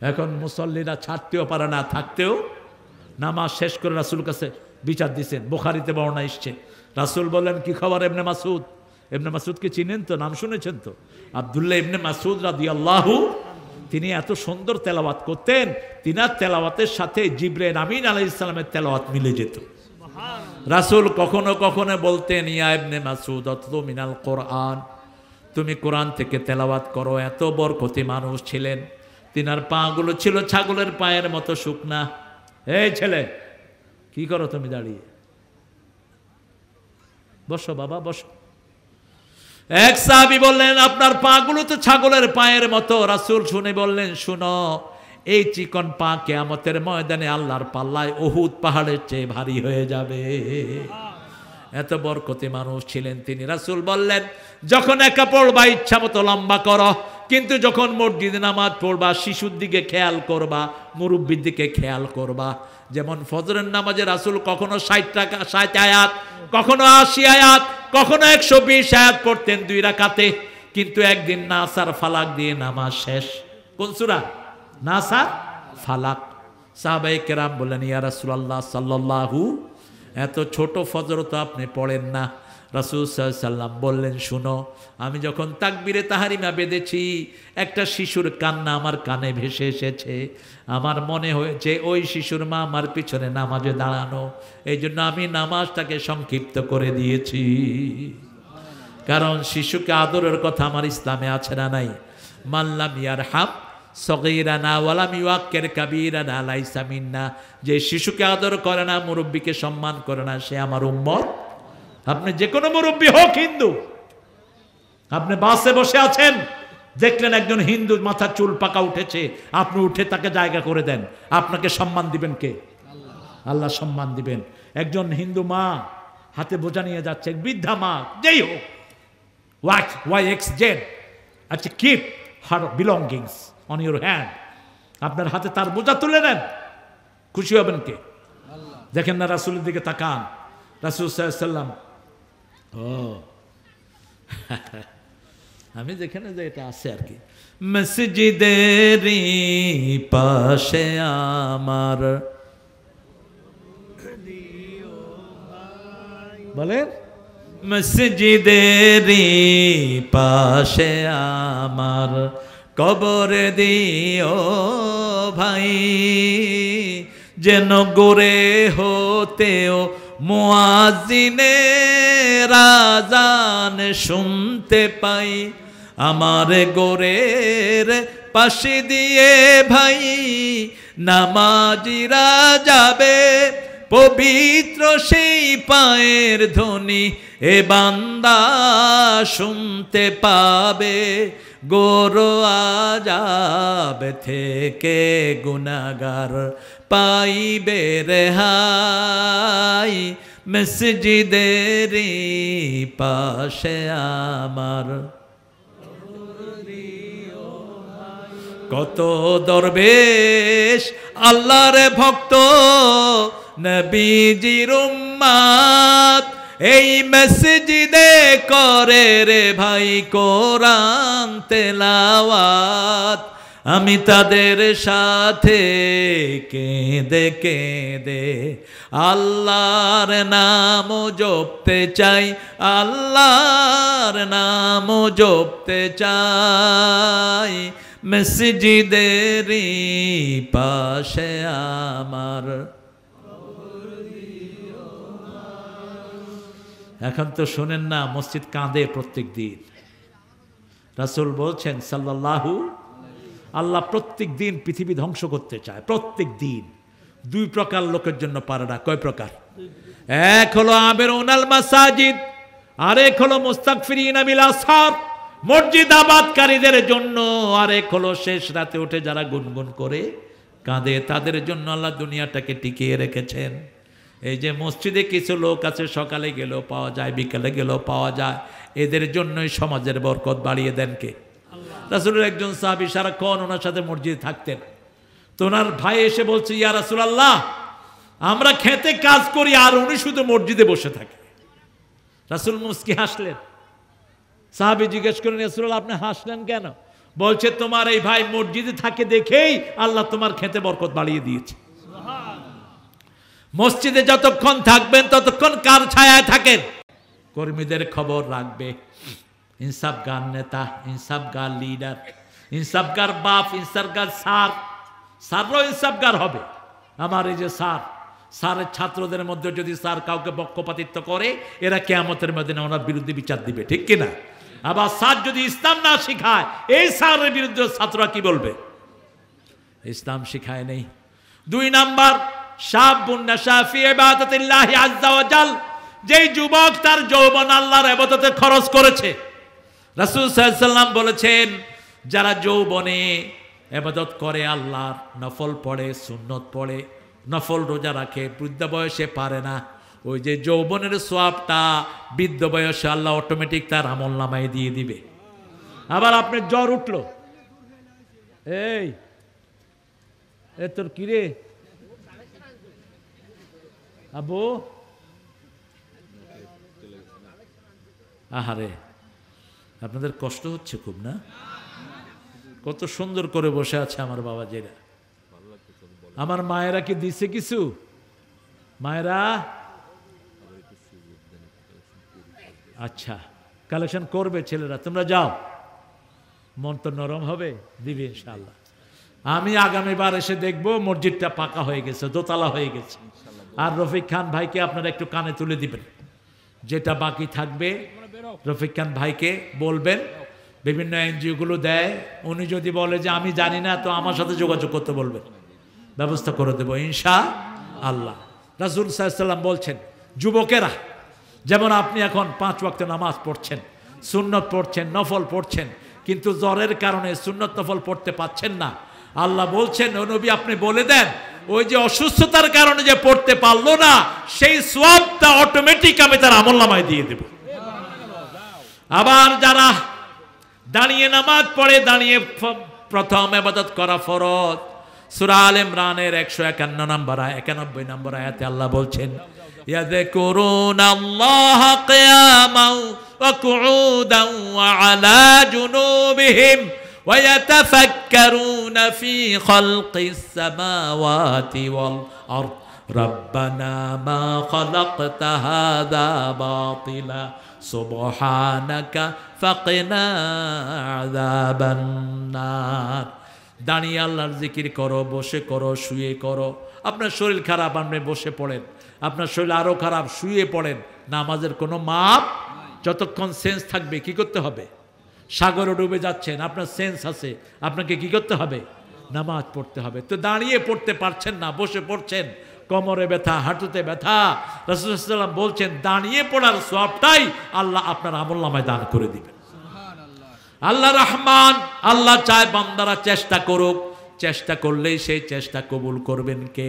এখন মুসল্লিরা ছাড়তেও পারে না, থাকতেও। নামাজ শেষ করে রাসূল কাছে বিচার দিচ্ছেন, বুখারীতে বর্ণনা এসছে। রাসূল বললেন, কি খবর ইবনে মাসউদ? ইবনে মাসউদকে চিনেন তো? নাম শুনেছেন তো? আব্দুল্লাহ ইবনে মাসউদ রাদিয়াল্লাহু, তিনি এত সুন্দর তেলাওয়াত করতেন, তিনার তেলাওয়াতের সাথে জিবরাইল আমিন আলাইহিস সালামের তেলাওয়াত মিলে যেত। রাসূল কখনো কখনো বলতেন, ইয়া ইবনে মাসউদ আতলু মিনাল কোরআন, তুমি কোরআন থেকে তেলাওয়াত করো। এত বরকতি মানুষ ছিলেন। তিনার পাগুলো ছিল ছাগলের পায়ের মতো শুকনা। এই ছেলে, কি করো তুমি দাঁড়িয়ে? বসো বাবা, বসো। এক সাহাবী বললেন, আপনার পাগুলো তো ছাগলের পায়ের মতো। রাসূল শুনে বললেন, শুনো, এই চিকন পা কিয়ামতের ময়দানে আল্লাহর পাল্লায় উহুদ পাহাড়ের চেয়ে ভারী হয়ে যাবে। এত বরকতি মানুষ ছিলেন তিনি। রাসূল বললেন, যখন একা পড়বা ইচ্ছা মতো লম্বা করো, কিন্তু যখন মসজিদে নামাজ পড়বা শিশুর দিকে খেয়াল করবা, মুরব্বির দিকে খেয়াল করবা। যেমন ফজরের নামাজে রাসূল কখনো 60 আয়াত, কখনো 80 আয়াত, কখনো 120 আয়াত পড়তেন 2 রাকাতে। কিন্তু একদিন নাস আর ফালাক দিয়ে নামাজ শেষ। কোন সূরা? নাস আর ফালাক। সাহাবায়ে কেরাম বললেন, ইয়া রাসূলুল্লাহ সাল্লাল্লাহু, এত ছোট ফজর তো আপনি পড়েন না। রাসূল সাল্লাল্লাহু আলাইহি সাল্লাম বললেন, শুনো, আমি যখন তাকবীরে তাহরিমা বেঁধেছি, একটা শিশুর কান্না আমার কানে ভেসে এসেছে। আমার মনে হয়েছে ওই শিশুর মা আমার পিছনে নামাজে দাঁড়ানো। এই জন্য আমি নামাজটাকে সংক্ষিপ্ত করে দিয়েছি। কারণ শিশুকে আদরের কথা আমার ইসলামে আছে না নাই? মাল্লাম ইয়ারহাম সগীরানা ওয়ালাম ইউআক্কির কাবীরানা লাইসা মিন্না। যে শিশুকে আদর করে না, মুরব্বিকে সম্মান করে না, সে আমার উম্মত। আপনি যে কোনো মুরব্বি হোক, হিন্দু, আপনি বাসে বসে আছেন, দেখলেন একজন হিন্দু মাথার চুল পাকা উঠেছে, আপনি উঠে তাকে জায়গা করে দেন, আপনাকে সম্মান দিবেন কে? আল্লাহ সম্মান দিবেন। একজন হিন্দু মা হাতে বোঝা নিয়ে যাচ্ছে, বৃদ্ধা মা যেই হোক, YXZ, আচ্ছা, keep her belongings on your hand. আপনার হাতে তার বোঝা তুলে নেন, খুশি হবেন কে? দেখেন না রাসূলের দিকে তাকান। রাসূল সাল্লাল্লাহু আলাইহি সাল্লাম, ও আমি যেখানে যে এটা আছে আর কি, মসজিদের পাশে আমার, বলেন, মসজিদের পাশে আমার কবর দিও ভাই, যেন গড়ে হতেও মুয়াজ্জিনের আযান শুনতে পাই। আমার গোরের পাশে দিয়ে ভাই নামাজিরা যাবে, পবিত্র সেই পায়ের ধ্বনি এ বান্দা শুনতে পাবে। গোর আযাব থেকে গুনাহগার পাইবে রেহাই, মসজিদের পাশে আমার। কত দরবেশ আল্লাহর ভক্ত নবীজির উম্মত এই মসজিদে করে রে ভাই কোরআন তেলাওয়াত। আমি তাদের সাথে কেঁদে কেঁদে আল্লাহর নাম জপতে চাই, আল্লাহর নাম জপতে চাই, মসজিদের পাশে আমার। এখন তো শোনেন না, মসজিদ কাঁদে প্রত্যেক দিন। রাসূল বলছেন সাল্লাল্লাহু, আল্লাহ প্রত্যেক দিন পৃথিবী ধ্বংস করতে চায়, প্রত্যেক দিন। 2 প্রকার লোকের জন্য পারে না। কয় প্রকার? এক হলো আমিরুনাল মাসাজিদ, আরেক হলো মুস্তাগফিরিনা বিল আসহার, মসজিদ আবাদকারীদের জন্য। আরেক হলো শেষ রাতে উঠে যারা গুনগুন করে কাঁদে, তাদের জন্য আল্লাহ দুনিয়াটাকে টিকিয়ে রেখেছেন। এই যে মসজিদে কিছু লোক আছে, সকালে গেলেও পাওয়া যায়, বিকালে গেলেও পাওয়া যায়, এদের জন্যই সমাজের বরকত বাড়িয়ে দেন কে? রাসূলের একজন সাহাবী সারাক্ষণ ওনার সাথে মসজিদে থাকতেন। তো ওনার ভাই এসে বলছে, ইয়া রাসূলুল্লাহ, আমরা খেতে কাজ করি আর উনি শুধু মসজিদে বসে থাকে। রাসূল মুস্কি হাসলেন। সাহাবী জিজ্ঞেস করেন, ইয়া রাসূলুল্লাহ, আপনি হাসলেন কেন? বলছে, তোমার এই ভাই মসজিদে থাকে দেখেই আল্লাহ তোমার খেতে বরকত বাড়িয়ে দিয়েছে। মসজিদে যতক্ষণ থাকবেন ততক্ষণ কার ছায়ায় থাকেন? কর্মীদের খবর রাখবে, ইনসাফগার নেতা, ইনসাফগার লিডার, ইনসাফগার বাপ, ইনসাফগার স্যার, স্যারও ইনসাফগার হবে। আমার এই যে স্যার, স্যারের ছাত্রদের মধ্যে যদি স্যার কাউকে পক্ষপাতিত্ব করে, এরা কিয়ামতের ময়দানে ওনার বিরুদ্ধে বিচার দিবে, ঠিক কিনা? আবার স্যার যদি ইসলাম না শিখায়, এই স্যারের বিরুদ্ধে ছাত্ররা কি বলবে? ইসলাম শিখায় নেই। 2 নাম্বার, শাবুন নাশা ফি ইবাদাতিল্লাহি আযজা ওয়া জাল, যেই যুবক তার যৌবন আল্লাহর ইবাদতে খরচ করেছে। রাসূল সাল্লাল্লাহু আলাইহি ওয়াসাল্লাম বলেছেন, যারা যৌবনে ইবাদত করে, আল্লাহর নফল পড়ে, সুন্নত পড়ে, নফল রোজা রাখে, বৃদ্ধ বয়সে পারে না, ওই যে যৌবনের সওয়াবটা বৃদ্ধ বয়সে আল্লাহ অটোমেটিক তার আমলনামায় দিয়ে দিবে। আবার আপনার জ্বর উঠলো, এই তোর কিরে আবু, আহারে আপনাদের কষ্ট হচ্ছে খুব না? কত সুন্দর করে বসে আছে আমার বাবাজিরা। আমার মায়েরা কি দিছে কিছু? মায়েরা আচ্ছা কালেকশন করবে ছেলেরা, তোমরা যাও, মন তো নরম হবে, দিবে ইনশাআল্লাহ। আমি আগামীবার এসে দেখবো মসজিদটা পাকা হয়ে গেছে, দোতলা হয়ে গেছে। আর রফিক খান ভাইকে আপনারা একটু কানে তুলে দিবেন, যেটা বাকি থাকবে রফিক খান ভাইকে বলবেন। বিভিন্ন এনজিওগুলো দেয়, উনি যদি বলে যে আমি জানি না, তো আমার সাথে যোগাযোগ করতে বলবেন, ব্যবস্থা করে দেবো ইনশাআল্লাহ। রাসূল সাল্লাল্লাহু আলাইহি ওয়াসাল্লাম বলছেন, যুবকেরা যেমন আপনি এখন 5 ওয়াক্ত নামাজ পড়ছেন, সুন্নত পড়ছেন, নফল পড়ছেন, কিন্তু জ্বরের কারণে সুন্নত নফল পড়তে পাচ্ছেন না। আল্লাহ বলছেন, ও নবী আপনি বলে দেন, ওই যে অসুস্থতার কারণে যে পড়তে পারলো না, সেই সওয়াবটা অটোমেটিক আমি তার আমলনামায় দিয়ে দেব। আবার যারা দাঁড়িয়ে নামাজ পড়ে, দাঁড়িয়ে প্রথম ইবাদত করা ফরজ, সূরা আলে ইমরানের 191 নম্বর আয়াতে আল্লাহ বলছেন, ইয়াযকুরুনাল্লাহা কিয়ামান ওয়া কুউদান ওয়া আলা জুনুবিহিম ওয়া ইয়াতাফাক্কারুনা ফি খালকিস সামাওয়াতি ওয়াল আরদ রাব্বানা মা খালাকতা হাযা বাতিলা সুবহানাকা ফাকিনা আযাবান নার। দাঁড়িয়ে আল্লাহর জিকির করো, বসে করো, শুয়ে করো। আপনার শরীর খারাপ, আপনি বসে পড়েন। আপনার শরীর আরো খারাপ, শুয়ে পড়েন। নামাজের কোনো মাপ, যতক্ষণ সেন্স থাকবে কি করতে হবে? সাগরে ডুবে যাচ্ছেন, আপনার সেন্স আছে, আপনাকে কি করতে হবে? নামাজ পড়তে হবে। তো দাঁড়িয়ে পড়তে পারছেন না, বসে পড়ছেন, কোমরে ব্যথা, হাঁটুতে ব্যথা, রাসূলুল্লাহ সাল্লাল্লাহু আলাইহি ওয়াসাল্লাম বলছেন দাঁড়িয়ে পড়ার সওয়াবটাই আল্লাহ আপনার আমলনামায় দান করে দিবেন। আল্লাহ রহমান, আল্লাহ চায় বান্দারা চেষ্টা করুক, চেষ্টা করলেই সেই চেষ্টা কবুল করবেন কে?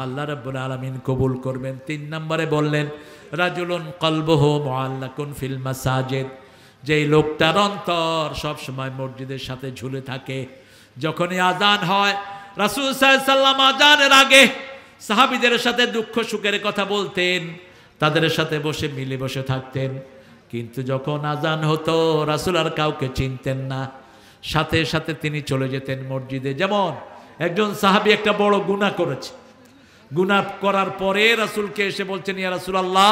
আল্লাহ রাব্বুল আলামিন কবুল করবেন। 3 নম্বরে বললেন, রাজুলুন কলবুহু মুআল্লাকুন ফিল মাসাজিদ, যেই লোকটার অন্তর সব সময় মসজিদের সাথে ঝুলে থাকে। যখনই আজান হয়, রাসূল সাল্লাল্লাহু আলাইহি ওয়াসাল্লাম আজানের আগে সাহাবীদের সাথে দুঃখ সুখের কথা বলতেন, তাদের সাথে বসে মিলে বসে থাকতেন। কিন্তু যখন আজান হতো, রাসূল আর কাউকে চিনতেন না, সাথে সাথে তিনি চলে যেতেন মসজিদে। যেমন একজন সাহাবী একটা বড় গুনাহ করেছে, গুনাহ করার পরে রাসূলকে এসে বলছেন, ইয়া রাসূলুল্লাহ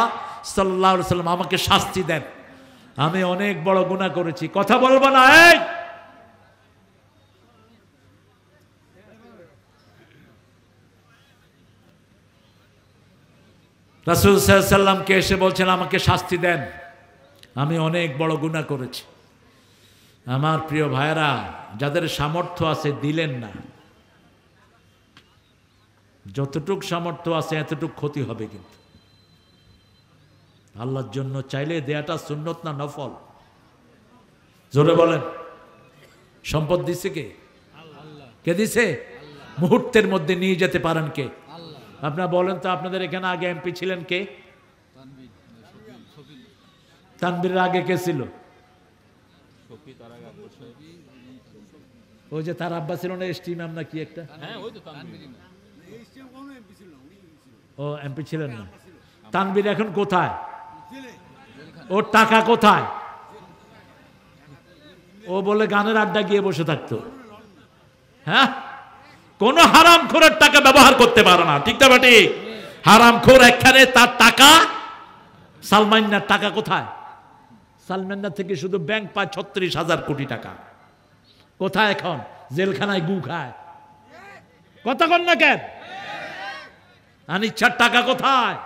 সাল্লাল্লাহু আলাইহি ওয়াসাল্লাম আমাকে শাস্তি দেন, আমি অনেক বড় গুনাহ করেছি, কথা বলবো না। এই রাসূল সাল্লাল্লাহু আলাইহি ওয়াসাল্লামকে এসে বলছেন আমাকে শাস্তি দেন, আমি অনেক বড় গুনাহ করেছি। আমার প্রিয় ভাইরা, যাদের সামর্থ্য আছে দিলেন না, যতটুক সামর্থ্য আছে এতটুক ক্ষতি হবে। কিন্তু আল্লাহর জন্য চাইলে দেয়াটা সুন্নত না নফল? জোরে বলেন। সম্পদ দিছে কে? কে দিছে? মুহূর্তের মধ্যে নিয়ে যেতে পারেন কে? আপনারা বলেন তো, আপনাদের এখানে আগে এমপি ছিলেন কে? তানবীরের আগে কে ছিল? ওই যে তার আব্বা ছিল না, এসটি ম্যাম না কি একটা? ও এমপি ছিলেন না। তানবীর এখন কোথায়? ওর টাকা কোথায়? ও বলে গানের আড্ডা গিয়ে বসে থাকতো। হ্যাঁ, কোন হারামখোরের টাকা ব্যবহার করতে পারে না, ঠিক না বাটি? হারামখোর একখানে, তার টাকা। সালমান্নার টাকা কোথায়? সালমান্নার থেকে শুধু ব্যাংক পায় 36,000 কোটি টাকা। কোথায় এখন? জেলখানায় গু খায়। কথা কন না কেন? আনিচ্ছার টাকা কোথায়?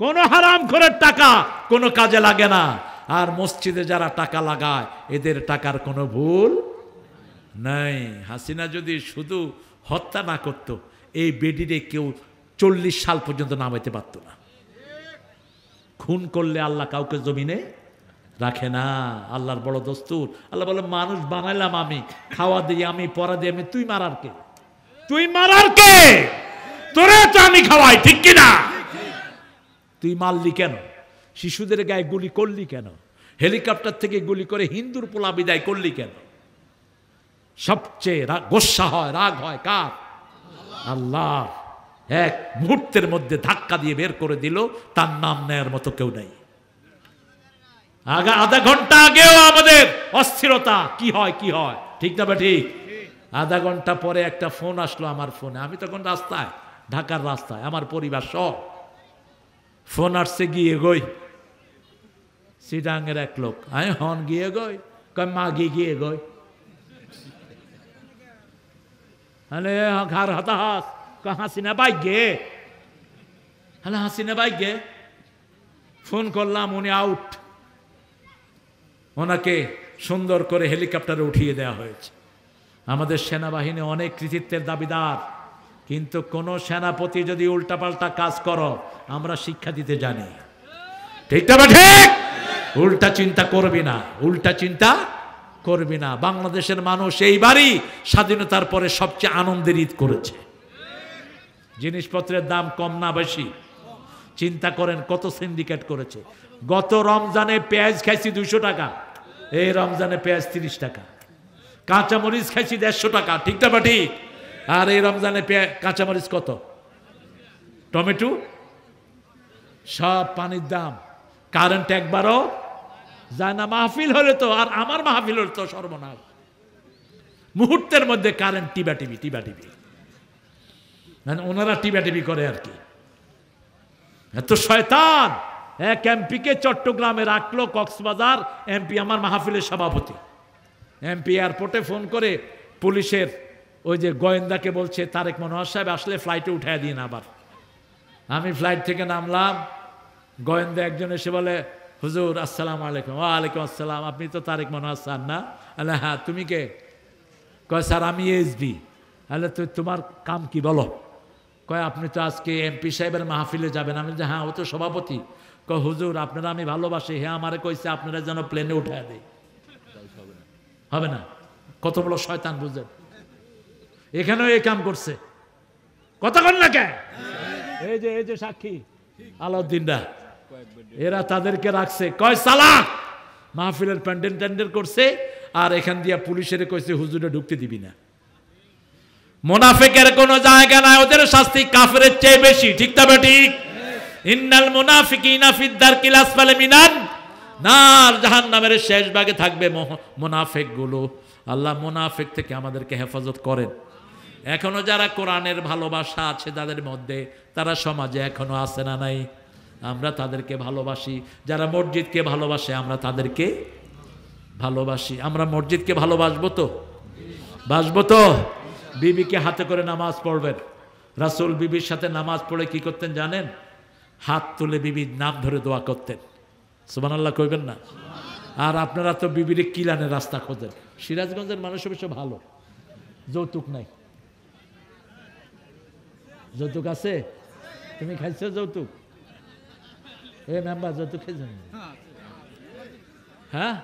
কোন হারাম খোরের টাকা কোনো কাজে লাগে না। আর মসজিদে যারা টাকা লাগায় এদের টাকার কোনো ভুল নাই। হাসিনা যদি শুধু হত্যা না করত, এই বেডিরে কেউ 40 সাল পর্যন্ত নামাইতে পারত না। খুন করলে আল্লাহ কাউকে জমিনে রাখে না, আল্লাহর বড় দস্তুর। আল্লাহ বলে মানুষ বানাইলাম আমি, খাওয়া দিই আমি, পরা দিই আমি, তুই মারার কে? তুই মারার কে? তোরে তো আমি খাওয়াই, ঠিক কিনা? তুই মারলি কেন? শিশুদের গায়ে গুলি করলি কেন? হেলিকপ্টার থেকে গুলি করে হিন্দুর পোলা বিদায় করলি কেন? সবচেয়ে গোসা হয়, রাগ হয় কার? আল্লাহ। এক মুহূর্তের মধ্যে ধাক্কা দিয়ে বের করে দিল, তার নাম নেয়ার মতো কেউ নেই। আধা ঘন্টা আগেও আমাদের অস্থিরতা, কি হয় কি হয়, ঠিক না? ঠিক। আধা ঘন্টা পরে একটা ফোন আসলো আমার ফোনে, আমি তখন রাস্তায়, ঢাকার রাস্তায়, আমার পরিবার সব। ফোন আসছে, গিয়ে গই সিডাঙ্গের এক লোক। আমি হন গিয়ে গই, কয় মাগি গিয়ে গই, আরে ঘর হতাশ, হাসিনা বাইক গে, হ্যালো হাসিনা বাইক গে। ফোন করলাম, উনি আউট। ওনাকে সুন্দর করে হেলিকপ্টারে উঠিয়ে দেওয়া হয়েছে। আমাদের সেনাবাহিনী অনেক কৃতিত্বের দাবিদার, কিন্তু কোন সেনাপতি যদি উল্টাপাল্টা কাজ করো, আমরা শিক্ষা দিতে জানি, ঠিক না? ঠিক। উল্টা চিন্তা করবি না, উল্টা চিন্তা করবি না। বাংলাদেশের মানুষ এইবারই স্বাধীনতার পরে সবচেয়ে আনন্দের ঈদ করেছে। জিনিসপত্রের দাম কম না বেশি? চিন্তা করেন কত সিন্ডিকেট করেছে। গত রমজানে পেঁয়াজ খাইছি 200 টাকা, এই রমজানে পেঁয়াজ 30 টাকা। কাঁচামরিচ খাইছি 150 টাকা, ঠিক না? ঠিক। আর এই রমজানে কাঁচামরিচ কত? টমেটো সব পানির দাম। কারেন্ট একবারও যায় না। মাহফিল হলে তো, আর আমার মাহফিল হলে তো সর্বনাশ। মুহূর্তের মধ্যে কারেন্ট টিবাটিবি টিবাটিবি, মানে ওনারা টিবাটিবি করে আর কি। এত শয়তান। এক এমপিকে চট্টগ্রামে রাখলো, কক্সবাজার। এমপি আমার মাহফিলের সভাপতি। এমপি এয়ারপোর্টে ফোন করে পুলিশের ওই যে গোয়েন্দাকে বলছে, তারেক মনোহর সাহেব আসলে ফ্লাইটে উঠায় দিন। আবার আমি ফ্লাইট থেকে নামলাম, গোয়েন্দা একজন এসে বলে, হুজুর আসসালামু আলাইকুম। ওয়ালাইকুম আসসালাম, আপনি তো তারেক মনোহর স্যার না? আলে হ্যাঁ। তুমি কে? কয় স্যার আমি এসবি। আলে তো তোমার কাম কি বলো? কয় আপনি তো আজকে এমপি সাহেবের মাহফিলে যাবেন। আমি যে হ্যাঁ, ও তো সভাপতি। কয় হুজুর আপনারা আমি ভালোবাসি, হ্যাঁ আমারে কইছে আপনারা যেন প্লেনে উঠায় দেয়। হবে না? কত বড় শয়তান বুঝেন। এখানেও এই কাম করছে। কতক্ষণ না কে? এই যে সাক্ষী আলাউদ্দিনরা, এরা তাদেরকে রাখছে। কয় সালাক মাহফিলের প্যান্ডেল ট্যান্ডেল করছে, আর এখান দিয়া পুলিশের কইছে হুজুরে ঢুকতে দিবি না। মুনাফিকের কোনো জায়গা নাই, ওদের শাস্তি কাফেরের চেয়ে বেশি, ঠিক না? ঠিক। ইন্নাল মুনাফিকিনা ফিদ দারকিল আসফালি মিনান নার, জাহান্নামের শেষ ভাগে থাকবে মুনাফিক গুলো। আল্লাহ মুনাফিক থেকে আমাদেরকে হেফাজত করেন। এখনো যারা কোরআনের ভালোবাসা আছে যাদের মধ্যে, তারা সমাজে এখনো আছে না নাই? আমরা তাদেরকে ভালোবাসি। যারা মসজিদকে ভালোবাসে আমরা তাদেরকে ভালোবাসি। আমরা মসজিদকে ভালোবাসবো তো? বাসবো তো? বিবিকে হাতে করে নামাজ পড়বেন। রাসূল বিবির সাথে নামাজ পড়ে কি করতেন জানেন? হাত তুলে বিবির নাম ধরে দোয়া করতেন। সুবহানাল্লাহ কইবেন না? আর আপনারা তো বিবিরে কিলানের রাস্তা খোঁজেন। সিরাজগঞ্জের মানুষ অবশ্য ভালো, যৌতুক নাই। যৌতুক আছে? তুমি খাইছো যৌতুক? এ মেম্বার যৌতুক খাইছেন? হ্যাঁ,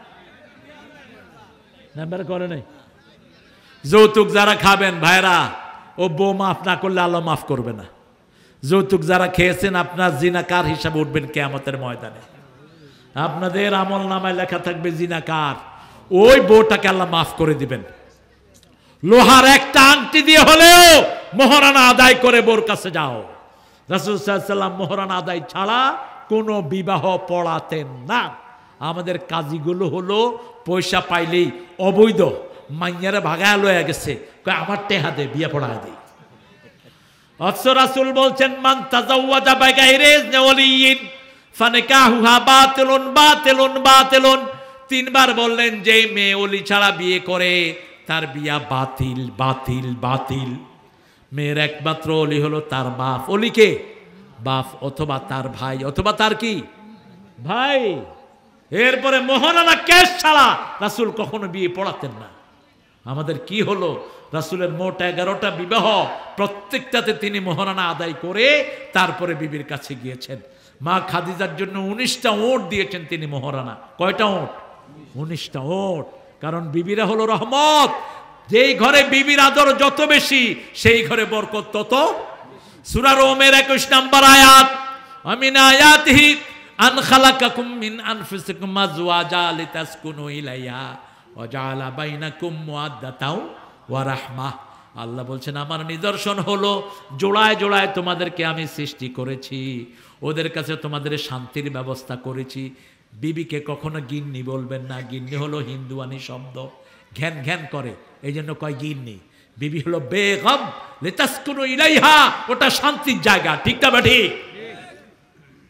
মেম্বার করে নাই। যৌতুক যারা খাবেন ভাইরা, ও বউ মাফ না করলে আল্লাহ মাফ করবে না। যৌতুক যারা খেয়েছেন, আপনার জিনাকার হিসাবে উঠবেন কিয়ামতের ময়দানে। আপনাদের আমল নামায় লেখা থাকবে জিনাকার। ওই বউটাকে আল্লাহ মাফ করে দিবেন। লোহার একটা আংটি দিয়ে হলেও মোহরানা আদায় করে বোর কাছে যাও। রাসূল সাল্লাল্লাহু আলাইহি ওয়াসাল্লাম মোহরানা আদায় ছাড়া কোনো বিবাহ পড়াতেন না। আমাদের কাজীগুলো হলো পয়সা পাইলেই অবৈধ মাইয়ারে ভাগায় লয়ে গেছে, আমার টেহা দে, বিয়ে পড়ায় দেই। অথচ রাসূল বলছেন, মান তাজাওয়াজা বিগাইরি ওয়ালিয়িন ফানিকাহুহা বাতিলুন বাতিলুন বাতিলুন। 3 বার বললেন, যে মেয়ে ওলি ছাড়া বিয়ে করে তার বিয়া বাতিল বাতিল বাতিল। মেয়ের একমাত্র অলি হলো তার বাপ। অলিকে বাপ অথবা তার ভাই অথবা তার কি ভাই। এরপরে মোহরানা কেস ছাড়া রাসূল কখনো বিয়ে পড়াতেন না। আমাদের কি হলো, রাসূলের মোট 11টা বিবাহ, প্রত্যেকটাতে তিনি মোহরানা আদায় করে তারপরে বিবির কাছে গিয়েছেন। মা খাদিজার জন্য 19টা ওট দিয়েছেন তিনি মোহরানা। কয়টা ওট? 19টা ওট। কারণ বিবিরা হলো রহমত। যেই ঘরে বিবির আদর যত বেশি সেই ঘরে বরকত তত। সূরা রোমের 21 নম্বর আয়াত, আমিন আয়াতিহি আন খালাকাকুম মিন আনফুসিকুম আজওয়াজা লিতাসকুনু ইলাইহা ওয়া জাআলা বাইনাকুম মুআদ্দাতাও ওয়া রাহমাহ। আল্লাহ বলছেন আমার নিদর্শন হলো জোড়ায় জোড়ায় তোমাদেরকে আমি সৃষ্টি করেছি, ওদের কাছে তোমাদের শান্তির ব্যবস্থা করেছি। বিবিকে কখনো গিন্নি বলবেন না। গিন্নি হলো হিন্দুয়ানি শব্দ, ঘ্যান ঘ্যান করে, এই জন্য কয় গিন্নি। বিবি হলো বেগম লিতাসকুনু ইলাইহা, ওটা শান্তির জায়গা। ঠিক না বেঠি?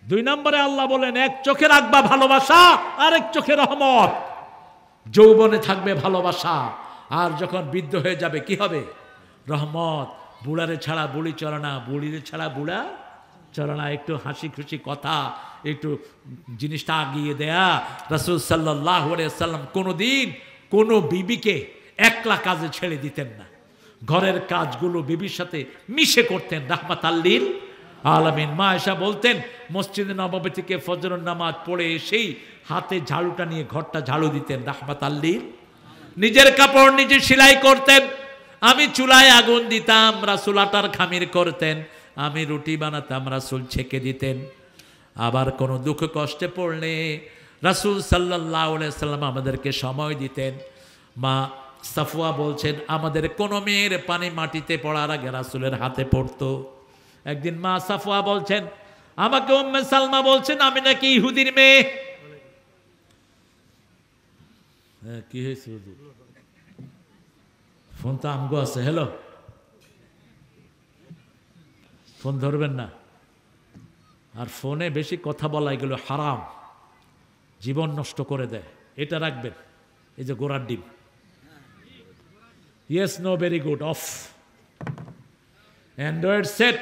2 নম্বরে আল্লাহ বলেন এক চোখে রাখবা ভালোবাসা, আরেক চোখে রহমত। যৌবনে থাকবে ভালোবাসা, আর যখন বৃদ্ধ হয়ে যাবে কি হবে? রহমত। বুড়ারে ছাড়া বুড়ি চলে না, বুড়িরে ছাড়া বুড়া চলে না। একটু হাসি খুশি কথা, একটু জিনিসটা আগিয়ে দেয়া। রাসূল সাল্লাল্লাহু আলাইহি ওয়াসাল্লাম কোনোদিন কোনো বিবিকে একলা কাজে ছেড়ে দিতেন না। ঘরের কাজগুলো বিবির সাথে মিশে করতেন। রাহমাতাল লিল আলামিন। মা আয়েশা বলতেন মসজিদে নববী থেকে ফজরের নামাজ পড়ে এসেই হাতে ঝাড়ুটা নিয়ে ঘরটা ঝাড়ু দিতেন। রাহমাতাল লিল। নিজের কাপড় নিজে সেলাই করতেন। আমি চুলায় আগুন দিতাম, রাসূল আটার খামির করতেন। আমি রুটি বানাতাম, রাসূল ছেঁকে দিতেন। আবার কোনো দুঃখ কষ্টে পড়লে রাসূল সাল্লাল্লাহু আলাইহি ওয়াসাল্লাম আমাদেরকে সময় দিতেন। মা সাফওয়া বলছেন আমাদের কোনো মেয়ের পানি মাটিতে পড়ার আগে রাসূলের হাতে পড়তো। একদিন মা সাফওয়া বলছেন আমাকে উম্মে সালমা বলছেন আমি নাকি ইহুদির মেয়ে। কি হয়েছে? ফোন তো আমগো আছে। হ্যালো, ফোন ধরবেন না। আর ফোনে বেশি কথা বলা এগুলো হারাম, জীবন নষ্ট করে দেয়। এটা রাখবেন। এই যে গোড়ার ডিম, yes no very good of. Android set,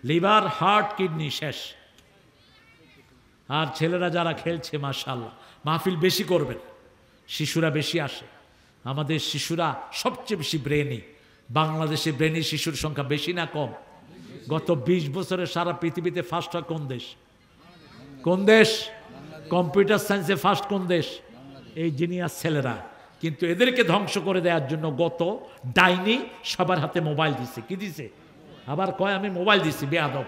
liver heart kidney শেষ। আর ছেলেরা যারা খেলছে মাশাআল্লাহ মাহফিল বেশি করবেন, শিশুরা বেশি আসে। আমাদের শিশুরা সবচেয়ে বেশি ব্রেনি। বাংলাদেশে ব্রেনি শিশুর সংখ্যা বেশি না কম? গত 20 বছরে সারা পৃথিবীতে ফার্স্ট হয় কোন দেশ? কোন দেশ? কম্পিউটার সায়েন্সে ফার্স্ট কোন দেশ? এই জিনিয়াস ছেলেরা। কিন্তু এদেরকে ধ্বংস করে দেওয়ার জন্য গত ডাইনি সবার হাতে মোবাইল দিছে। কি দিছে? আবার কয় আমি মোবাইল দিছি। বেয়াদব,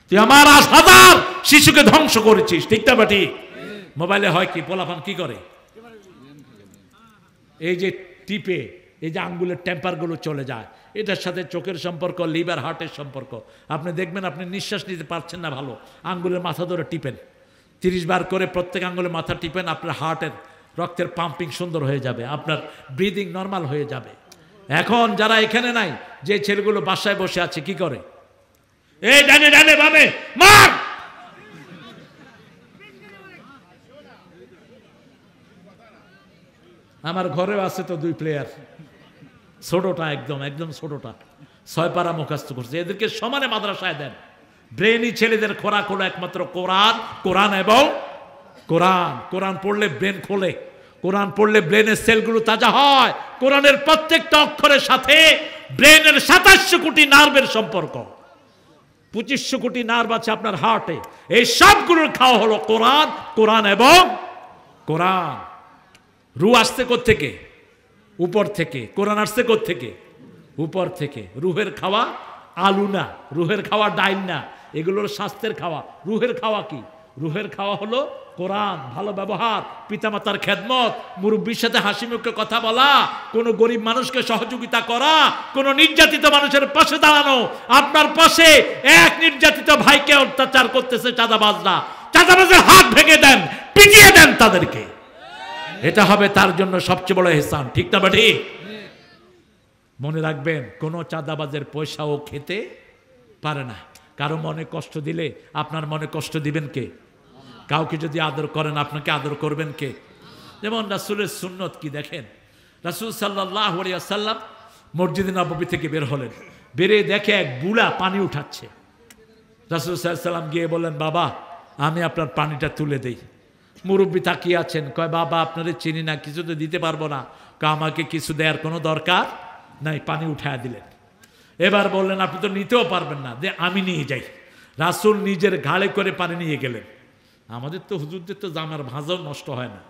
তুই আমার 1000 শিশুকে ধ্বংস করেছিস। ঠিক না বেটি? মোবাইলে হয় কি, পোলাপান কি করে, এই যে টিপে এই যে আঙ্গুলের টেম্পারগুলো চলে যায়, এটার সাথে চোখের সম্পর্ক, লিভার হার্টের সম্পর্ক। আপনি দেখবেন আপনি নিঃশ্বাস নিতে পারছেন না ভালো, আঙ্গুলের মাথা ধরে টিপেন, 30 বার করে প্রত্যেক আঙ্গুলের মাথা টিপেন, আপনার হার্টের রক্তের পাম্পিং সুন্দর হয়ে যাবে, আপনার ব্রিদিং নর্মাল হয়ে যাবে। এখন যারা এখানে নাই, যে ছেলেগুলো বাসায় বসে আছে কি করে, এই ডানে ডানে বামে মার। আমার ঘরেও আছে তো 2 প্লেয়ার, ছোটটা একদম একদম ছোটটা 6 পারা মুখস্থ করছে। এদেরকে সমানে মাদ্রাসায় দেন। ব্রেনই ছেলেদের খোরাক হলো একমাত্র কোরআন, কোরআন এবং কোরআন। কোরআন পড়লে ব্রেন খোলে, কোরআন পড়লে ব্রেনের সেলগুলো তাজা হয়। কোরআনের প্রত্যেকটা অক্ষরের সাথে ব্রেনের 2700 কোটি নার্ভের সম্পর্ক, 2500 কোটি নার্ভ আছে আপনার হার্টে। এই সবগুলোর খাওয়া হলো কোরআন, কোরআন এবং কোরআন। রু আসছে কোত্থেকে? উপর থেকে। কোরআন আসছে কোত্থেকে? উপর থেকে। রুহের খাওয়া আলু না, রুহের খাওয়া ডাইল না, এগুলোর স্বাস্থ্যের খাওয়া। রুহের খাওয়া কি? রুহের খাওয়া হলো কোরআন, ভালো ব্যবহার, পিতামাতার খেদমত, মুরব্বীর সাথে হাসি মুখে কথা বলা, কোনো গরিব মানুষকে সহযোগিতা করা, কোনো নির্যাতিত মানুষের পাশে দাঁড়ানো। আপনার পাশে এক নির্যাতিত ভাইকে অত্যাচার করতেছে চাঁদাবাজরা, চাঁদাবাজের হাত ভেঙে দেন, পিটিয়ে দেন তাদেরকে। এটা হবে তার জন্য সবচেয়ে বড় ইহসান। ঠিক না বেটি? মনে রাখবেন, কোনো চাঁদাবাজের পয়সাও খেতে পারে না। কারো মনে কষ্ট দিলে আপনার মনে কষ্ট দিবেন কে? কাউকে যদি আদর করেন আপনাকে আদর করবেন কে? যেমন রাসূলের সুন্নত কি দেখেন, রাসূল সাল্লাল্লাহু আলাইহি ওয়াসাল্লাম মসজিদে নববী থেকে বের হলেন, বেরে দেখে এক বুড়া পানি উঠাচ্ছে। রাসূল সাল্লাল্লাহু আলাইহি ওয়াসাল্লাম গিয়ে বললেন, বাবা আমি আপনার পানিটা তুলে দেই। মুরব্বী তাকিয়ে আছেন, কয় বাবা আপনারে চিনি না, কিছু তো দিতে পারবো না। কয় আমাকে কিছু দেওয়ার কোনো দরকার নাই, পানি উঠায় দিলেন। এবার বললেন আপনি তো নিতেও পারবেন না, যে আমি নিয়ে যাই। রাসূল নিজের ঘাড়ে করে পানি নিয়ে গেলেন। আমাদের তো হুজুরদের তো জামার ভাঁজও নষ্ট হয় না।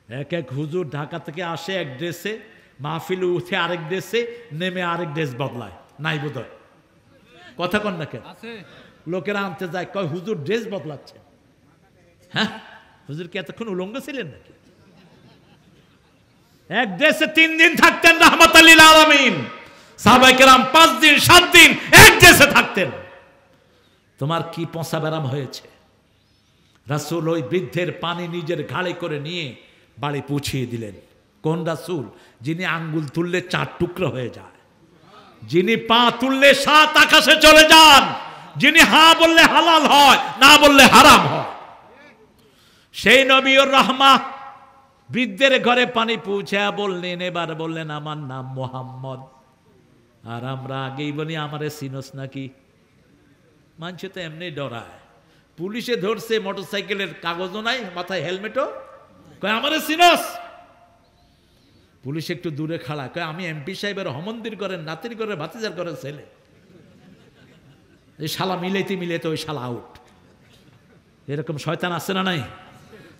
এক এক হুজুর ঢাকা থেকে আসে এক ড্রেসে, মাহফিলে উঠে আরেক ড্রেসে, নেমে আরেক ড্রেস বদলায়, নাই বোধ হয়, কথা কন না কেন? লোকেরা আনতে যায়, কয় হুজুর ড্রেস বদলাচ্ছে। হ্যাঁ, হুজুর কি এতক্ষণ উলঙ্গ ছিলেন নাকি? এক ড্রেসে 3 দিন থাকতেন রাহমাতাল লিল আলামিন। সাহাবায়ে কেরাম 5 দিন 7 দিন এক ড্রেসে থাকতেন। তোমার কি পচা ব্যারাম হয়েছে? রাসূল ওই বৃদ্ধের পানি নিজের ঘাড়ে করে নিয়ে বাড়ি পৌঁছিয়ে দিলেন। কোন রাসূল? যিনি আঙ্গুল তুললে 4 টুকরো হয়ে যায়, যিনি পা তুললে 7 আকাশে চলে যান, যিনি হা বললে হালাল হয়, না বললে হারাম হয়, সেই নবীর রাহমা বৃদ্ধের ঘরে পানি পৌঁছে বললেন, এবার বললেন আমার নাম মুহাম্মদ। আর আমরা আগেই বলি আমারে চিনোস নাকি? মানুষ তো এমনি ডরায়। পুলিশে ধরছে, মোটরসাইকেলের কাগজও নাই, মাথায় হেলমেটও, কয় আমারে চিনোস? পুলিশ একটু দূরে খাড়া, কয় আমি এমপি সাহেবের হমন্দির করেন, নাতির করে, ভাতিজার করে ছেলে। এই শালা মিলাইতে ওই শালা আউট। এরকম শয়তান আছে না নাই?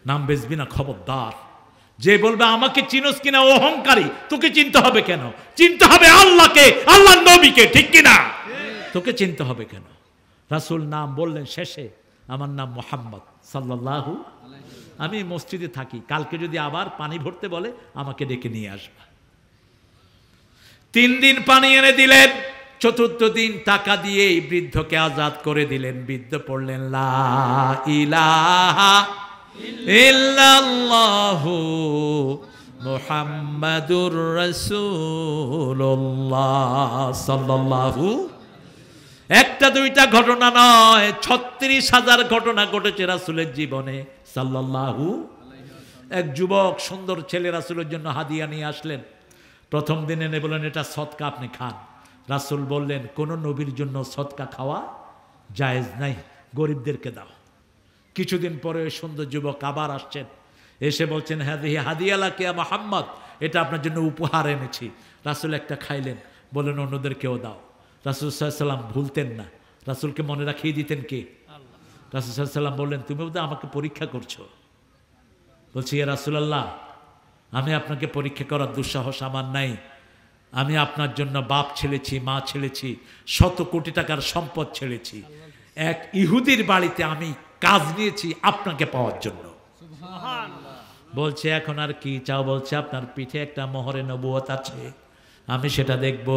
নাম বেচবি না, খবরদার। যে বলবে আমাকে চিনোস কিনা অহংকারী, তোকে চিনতে হবে কেন? চিনতে হবে আল্লাহকে, আল্লাহর নবীকে, ঠিক কিনা? তোকে চিনতে হবে কেন? রাসূল নাম বললেন শেষে, আমার নাম মুহাম্মদ সাল্লাল্লাহু। আমি মসজিদে থাকি, কালকে যদি আবার পানি ভরতে বলে আমাকে ডেকে নিয়ে আসবা। 3 দিন পানি এনে দিলেন। 4র্থ দিন টাকা দিয়ে এই বৃদ্ধকে আজাদ করে দিলেন। বৃদ্ধ পড়লেন লা ইলাহা ইল্লাল্লাহু মুহাম্মাদুর রাসূলুল্লাহ সাল্লাল্লাহু। একটা দুইটা ঘটনা নয়, 36,000 ঘটনা ঘটেছে রাসূলের জীবনে সাল্লাল্লাহু। এক যুবক সুন্দর ছেলে রাসূলের জন্য হাদিয়া নিয়ে আসলেন। প্রথম দিন এনে বললেন এটা সদকা, আপনি খান। রাসূল বললেন কোন নবীর জন্য সদকা খাওয়া জায়েজ নাই, গরিবদেরকে দাও। কিছুদিন পরে ওই সুন্দর যুবক আবার আসছেন, এসে বলছেন হাদিয়া হাদিয়া লাকা ইয়া মুহাম্মদ, এটা আপনার জন্য উপহার এনেছি। রাসূল একটা খাইলেন, বললেন অন্যদেরকেও দাও। রাসূল সাল্লাল্লাহু আলাইহি ওয়াসাল্লাম ভুলতেন না, রাসূলকে মনে রাখিয়ে দিতেন কে? রাসূল সাল্লাল্লাহু আলাইহি ওয়াসাল্লাম বললেন তুমি বোধহয় আমাকে পরীক্ষা করছো। বলছি ইয়া রাসূলুল্লাহ, আমি আপনাকে পরীক্ষা করার দুঃসাহস আমার নাই। আমি আপনার জন্য বাপ ছেড়েছি, মা ছেড়েছি, 100 কোটি টাকার সম্পদ ছেড়েছি। এক ইহুদির বাড়িতে আমি কাজ নিয়েছি আপনাকে পাওয়ার জন্য। বলছে এখন আর কি চাও? বলছে আপনার পিঠে একটা মোহরে নবুয়ত আছে, আমি সেটা দেখব।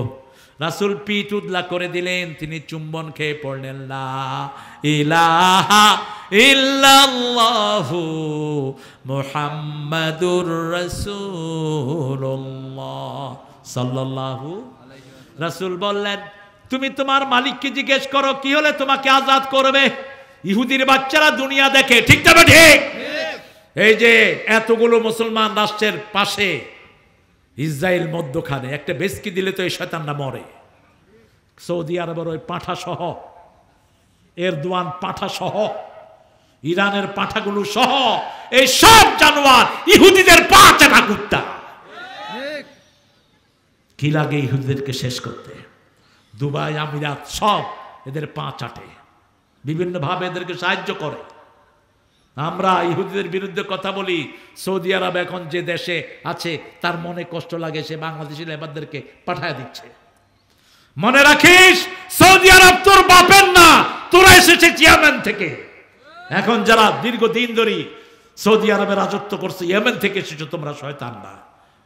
রাসূল পিঠ উদলা করে দিলেন, তিনি চুম্বন খেয়ে পড়লেন লা ইলাহা ইল্লাল্লাহু মুহাম্মাদুর রাসূলুল্লাহ সাল্লাল্লাহু। রাসূল বললেন তুমি তোমার মালিককে জিজ্ঞেস করো কি হলে তোমাকে আজাদ করবে। ইহুদির বাচ্চারা দুনিয়া দেখে, ঠিক না ঠিক? এই যে এতগুলো মুসলমান রাষ্ট্রের পাশে ইসরায়েল মধ্যখানে, একটা বেসকি দিলে তো এই শয়তানরা মরে। সৌদি আরবের ওই পাঁঠা সহ, এরদোয়ান পাঁঠা সহ, ইরানের পাঁঠাগুলো সহ, এই সব জানোয়ার ইহুদিদের পা চাটা কুত্তা। কি লাগে ইহুদিদেরকে শেষ করতে? দুবাই, আমিরাত সব এদের পা চাটে, বিভিন্নভাবে এদেরকে সাহায্য করে। আমরা ইহুদিদের বিরুদ্ধে কথা বলি, সৌদি আরব এখন যে দেশে আছে তার মনে কষ্ট লাগে, সে বাংলাদেশি লেবারদেরকে পাঠায় দিচ্ছে। মনে রাখিস সৌদি আরব তোর বাপের না, তোরা এসেছে ইয়েমেন থেকে। এখন যারা দীর্ঘদিন ধরে সৌদি আরবে রাজত্ব করছে, ইয়েমেন থেকে এসেছো তোমরা, শয়তান না,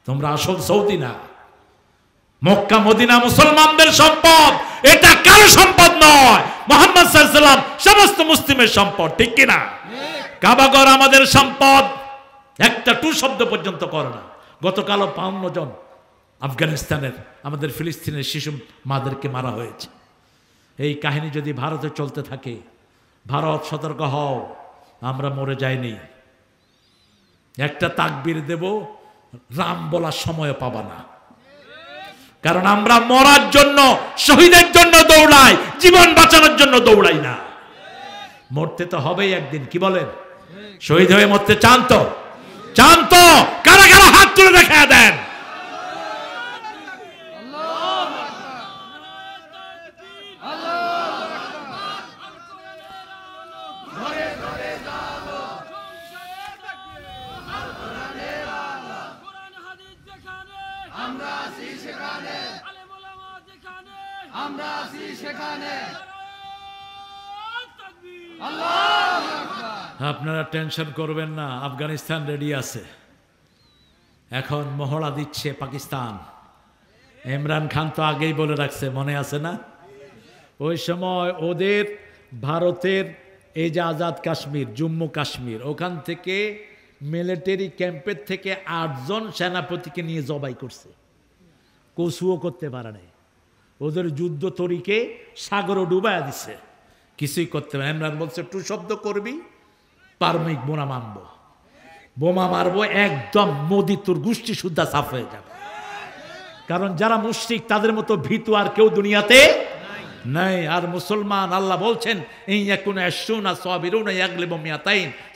তোমরা আসল সৌদি না। মক্কা মদিনা মুসলমানদের সম্পদ, এটা কারো সম্পদ নয়, মুহাম্মদ সাল্লাল্লাহু আলাইহি ওয়াসাল্লাম সমস্ত মুসলিমের সম্পদ, ঠিক কিনা? কাবাঘর আমাদের সম্পদ, একটা টু শব্দ পর্যন্ত করে না। গতকালও 52 জন আফগানিস্তানের, আমাদের ফিলিস্তিনের শিশু মাদেরকে মারা হয়েছে। এই কাহিনী যদি ভারতে চলতে থাকে, ভারত সতর্ক হও, আমরা মরে যাইনি। একটা তাকবীর দেব, রাম বলার সময় পাবা না। কারণ আমরা মরার জন্য, শহীদের জন্য দৌড়াই, জীবন বাঁচানোর জন্য দৌড়াই না। মরতে তো হবেই একদিন, কি বলেন? শহীদ হয়ে মরতে চান তো? চান তো? কারা কারা হাত তুলে দেখা দেন। আপনারা টেনশন করবেন না, আফগানিস্তান রেডি আছে। এখন মহড়া দিচ্ছে পাকিস্তান। ইমরান খান তো আগেই বলে রাখছে, মনে আছে না? ওই সময় ওদের ভারতের এই যে আজাদ কাশ্মীর, জম্মু কাশ্মীর, ওখান থেকে মিলিটারি ক্যাম্পের থেকে 8 জন সেনাপতিকে নিয়ে জবাই করছে। কসুও করতে পারে নাই। ওদের যুদ্ধ তরিকে সাগরও ডুবাইয়া দিছে, কিছুই করতে পারে। ইমরান বলছে টু শব্দ করবি, পারমিক বোমা মারবো, বোমা মারবো, একদম মোদি তোর গোষ্ঠী সুদ্ধা সাফ হয়ে যাবে। কারণ যারা মুশরিক তাদের মতো ভীতু আর কেউ দুনিয়াতে নাই। আর মুসলমান, আল্লাহ বলছেন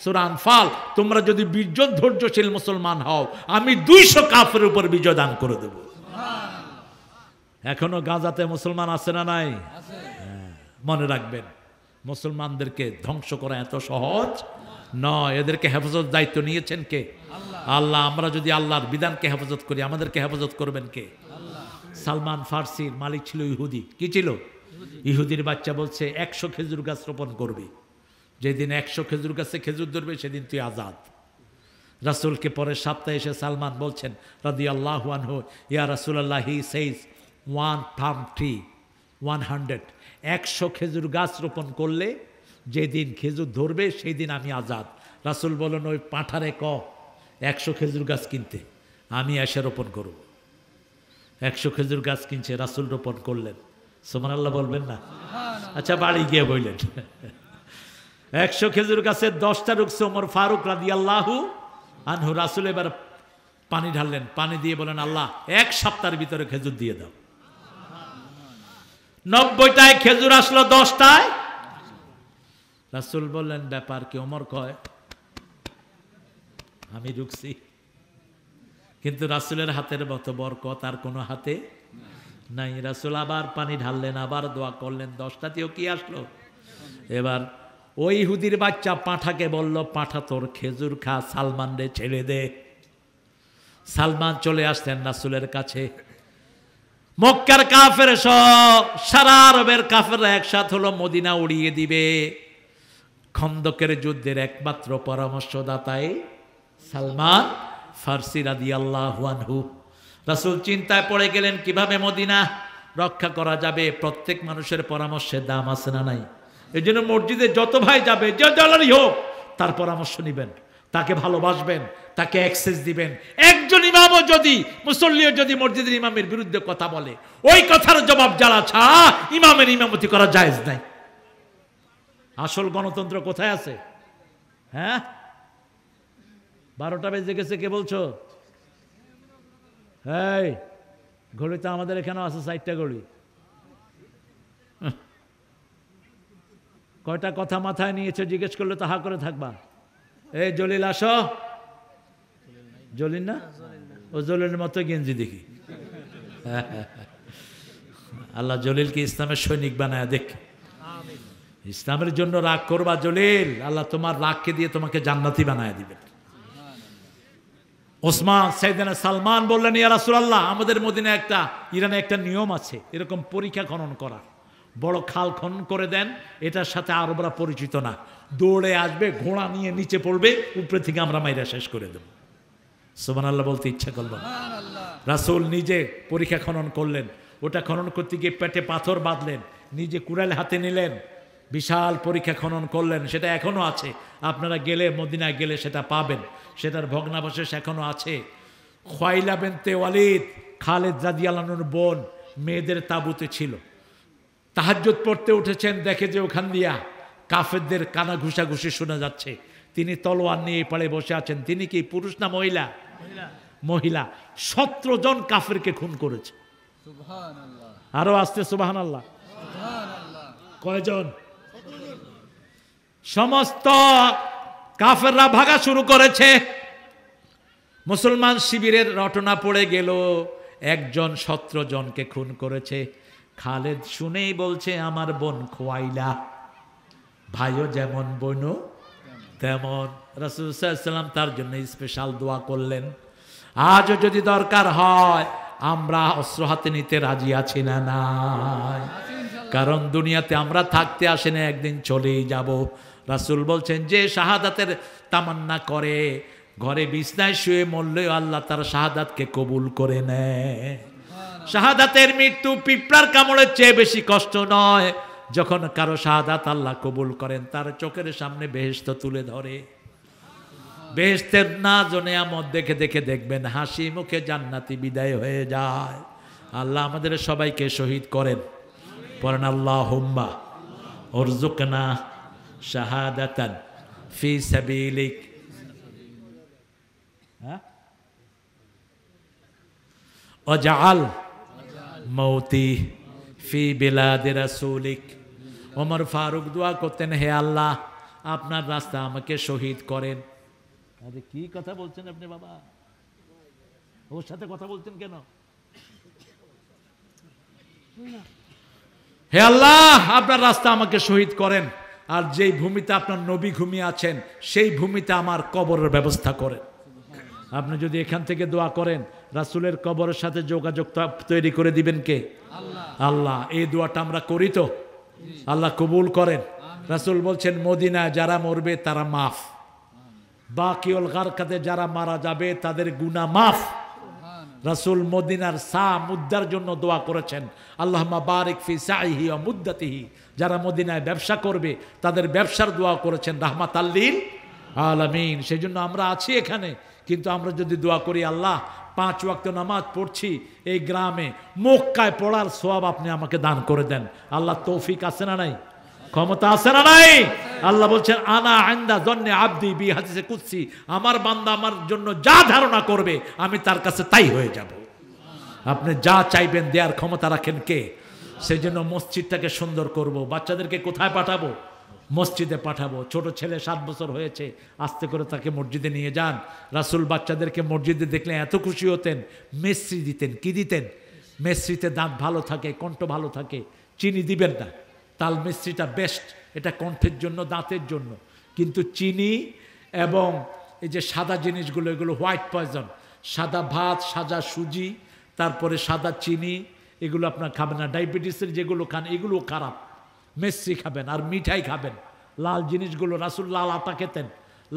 সূরা আনফাল, তোমরা যদি 20 জন ধৈর্যশীল মুসলমান হও, আমি 200 কাফেরের উপর বিজয় দান করে দেব। এখনো গাজাতে মুসলমান আছে না নাই? মনে রাখবেন, মুসলমানদেরকে ধ্বংস করা এত সহজ নয়। এদেরকে হেফাজত দায়িত্ব নিয়েছেন কে? আল্লাহ। আমরা যদি আল্লাহর বিধানকে হেফাজত করি, আমাদেরকে হেফাজত করবেন কে? সালমান ফার্সির মালিক ছিল ইহুদি। কি ছিল? ইহুদির বাচ্চা বলছে 100 খেজুর গাছ রোপণ করবি, যেদিন 100 খেজুর গাছে খেজুর ধরবে সেদিন তুই আজাদ। রাসূলকে পরের সপ্তাহে এসে সালমান বলছেন রাদিয়াল্লাহু আনহু, ইয়া রাসূলুল্লাহ, হি সেইজ 1 palm tree 100, 100 খেজুর গাছ রোপণ করলে যেদিন খেজুর ধরবে সেই দিন আমি আজাদ। রাসূল বলেন ওই পাঁঠারে 100 খেজুর গাছ কিনতে, আমি এসে রোপণ করব। 100 খেজুর গাছ কিনছে, রাসূল রোপণ করলেন। সুবহানাল্লাহ বলবেন না? আচ্ছা, বাড়ি গিয়ে বললেন 100 খেজুর গাছের 10টা রুকছে ওমর ফারুক রাদিয়াল্লাহু আনহু। রাসূল এবার পানি ঢাললেন, পানি দিয়ে বলেন আল্লাহ 1 সপ্তাহের ভিতরে খেজুর দিয়ে দাও। 90টায় খেজুর আসলো, 10টায়। রাসূল বললেন ব্যাপার কি? ওমর কয় আমি রুকছি, কিন্তু রাসূলের হাতের মতো বরকত আর কোনো হাতে নাই। রাসূল আবার পানি ঢাললেন, আবার দোয়া করলেন, 10টাতেও কি আসলো? এবার ওই ইহুদির বাচ্চা পাঁঠাকে বলল, পাঁঠা তোর খেজুর খা, সালমান রে ছেড়ে দে। সালমান চলে আসলেন রাসূলের কাছে। মক্কার কাফের সব, সারা আরবের কাফেররা একসাথে হলো মদিনা উড়িয়ে দিবে। খন্দকের যুদ্ধের একমাত্র পরামর্শদাতাই সালমান ফার্সি রাদিয়াল্লাহু আনহু। রাসূল চিন্তায় পড়ে গেলেন কিভাবে মদিনা রক্ষা করা যাবে। প্রত্যেক মানুষের পরামর্শের দাম আছে না নাই? এই জন্য মসজিদে যত ভাই যাবে, যে দলেরই হোক, তার পরামর্শ নেবেন, তাকে ভালোবাসবেন, তাকে অ্যাক্সেস দিবেন। একজন ইমামও যদি, মুসল্লিও যদি মসজিদের ইমামের বিরুদ্ধে কথা বলে, ওই কথার জবাব যারা ছাড়া ইমামের ইমামতি করা জায়েজ নাই। আসল গণতন্ত্র কোথায় আছে? হ্যাঁ, 12টা বেজে গেছে, কে বলছো? এই ঘড়ি তো আমাদের এখানেও আছে 4টা ঘড়ি। কয়টা কথা মাথায় নিয়েছে জিজ্ঞেস করলে তো হা করে থাকবা। এই জলিল আসো। জলিল না? ও জলিলের মতো গেঞ্জি দেখি। আল্লাহ জলিলকে ইসলামের সৈনিক বানায় দেখ। ইসলামের জন্য রাগ করবা জলিল, আল্লাহ তোমার রাগকে দিয়ে তোমাকে জান্নাতি বানায় দিবেন। ওসমান সাইয়েদনা সালমান বললেন, ইয়া রাসূলুল্লাহ, আমাদের মদিনায় ইরানে একটা নিয়ম আছে, এরকম পরীক্ষা খনন করা। বড় খাল খনন করে দেন, এটার সাথে আরবরা পরিচিত না, দৌড়ে আসবে, ঘোড়া নিয়ে নিচে পড়বে, উপরে থেকে আমরা মাইরা শেষ করে দেব। সুবহানাল্লাহ বলতে ইচ্ছা করলো না। রাসূল নিজে পরীক্ষা খনন করলেন। ওটা খনন করতে গিয়ে পেটে পাথর বাঁধলেন, নিজে কুড়াল হাতে নিলেন, বিশাল পরীক্ষা খনন করলেন। সেটা এখনো আছে, আপনারা গেলে, মদিনায় গেলে সেটা পাবেন। সেটার ভগ্নাবশেষ এখনো আছে। খুয়াইলা বিনতে ওয়ালিদ, খালিদ রাদিয়াল্লাহু আনহুর বোন, মেয়েদের তাঁবুতে ছিল। তাহাজ্জুদ পড়তে উঠেছেন, দেখে যে ওখান দিয়া কাফেরদের কানা ঘুষাঘুষি শোনা যাচ্ছে। তিনি তলোয়ার নিয়ে পাড়ে বসে আছেন। তিনি কি পুরুষ না মহিলা? মহিলা। 17 জন কাফেরকে খুন করেছে। আরো আসতে সুবহানাল্লাহ। কয়জন? সমস্ত কাফেররা ভাগা শুরু করেছে। মুসলমান শিবিরের রটনা পড়ে গেল, একজন 17 জনকে খুন করেছে। খালেদ শুনেই বলছে আমার বোন খোয়াইলা, ভাইও যেমন বোনও তেমন। রাসূল সাল্লাল্লাহু আলাইহি ওয়াসাল্লাম তার জন্য স্পেশাল দোয়া করলেন। আজও যদি দরকার হয় আমরা অস্ত্র হাতে নিতে রাজি আছি না নাই? কারণ দুনিয়াতে আমরা থাকতে আসে না, একদিন চলেই যাব। রাসূল বলছেন যে শাহাদাতের তামান্না করে ঘরে বিছনায় শুয়ে মরলেও আল্লাহ তার শাহাদাতকে কবুল করে নেয়। শাহাদাতের মৃত্যু পিঁপড়ার কামড়ের চেয়ে বেশি কষ্ট নয়। যখন কারো শাহাদাত আল্লাহ কবুল করেন তার চোখের সামনে বেহেশত তুলে ধরে। বেহেশতের নাজ ও নেয়ামত দেখে দেখে দেখবেন হাসি মুখে জান্নাতি বিদায় হয়ে যায়। আল্লাহ আমাদের সবাইকে শহীদ করেন। পড়েন আল্লাহুম্মা উরযুকনা শাহাদাতান ফি সাবিলিক। ওয়াজআল মৌতি ফি বিলাদি রাসূলিক। ওমর ফারুক দোয়া করতেন, হে আল্লাহ আপনার রাস্তা আমাকে শহীদ করেন। আরে কি কথা বলছেন আপনি বাবা? ওর সাথে কথা বলছেন কেন? হে আল্লাহ আপনার রাস্তা আমাকে শহীদ করেন, আর যেই ভূমিতে আপনার নবী ঘুমিয়ে আছেন সেই ভূমিতে আমার কবরের ব্যবস্থা করেন। আপনি যদি এখান থেকে দোয়া করেন রাসূলের কবরের সাথে যোগাযোগ তৈরি করে দিবেন কে? আল্লাহ। এই দোয়াটা আমরা করি তো? আল্লাহ কবুল করেন। রাসূল বলছেন মদিনায় যারা মরবে তারা মাফ, বাকিউল গারকাতে যারা মারা যাবে তাদের গুনাহ মাফ। রাসূল মদিনার সা মুদ্দার জন্য দোয়া করেছেন, আল্লাহুম্মা বারিক ফি সাইহি ওয়া মুদ্দাতিহি। যারা মদিনায় ব্যবসা করবে তাদের ব্যবসার দোয়া করেছেন রাহমাতাল লিল আলামিন। সেই জন্য আমরা আছি এখানে, কিন্তু আমরা যদি দোয়া করি আল্লাহ 5 ওয়াক্ত নামাজ পড়ছি এই গ্রামে, মক্কায় পড়ার সওয়াব আপনি আমাকে দান করে দেন। আল্লাহ তৌফিক আছে না নাই? ক্ষমতা আছে না নাই? আল্লাহ বলছেন আনা ইনদা যন্নি আবদি বি, হাদিসে কুদসি, আমার বান্দা আমার জন্য যা ধারণা করবে আমি তার কাছে তাই হয়ে যাব। আপনি যা চাইবেন দেওয়ার ক্ষমতা রাখেন কে? সেই জন্য মসজিদটাকে সুন্দর করব। বাচ্চাদেরকে কোথায় পাঠাবো? মসজিদে পাঠাবো। ছোট ছেলে 7 বছর হয়েছে, আস্তে করে তাকে মসজিদে নিয়ে যান। রাসূল বাচ্চাদেরকে মসজিদে দেখলে এত খুশি হতেন, মেসরি দিতেন। কি দিতেন? মেসরিতে দাঁত ভালো থাকে, কণ্ঠ ভালো থাকে, চিনি দিবেন না। তাল মিশ্রিটা বেস্ট, এটা কণ্ঠের জন্য, দাঁতের জন্য। কিন্তু চিনি এবং এই যে সাদা জিনিসগুলো, এগুলো হোয়াইট পয়জন। সাদা ভাত, সাদা সুজি, তারপরে সাদা চিনি, এগুলো আপনার খাবেন না। ডায়াবেটিসের যেগুলো খান এগুলো খারাপ। মিশ্রি খাবেন আর মিঠাই খাবেন। লাল জিনিসগুলো, রাসূল লাল আটা খেতেন,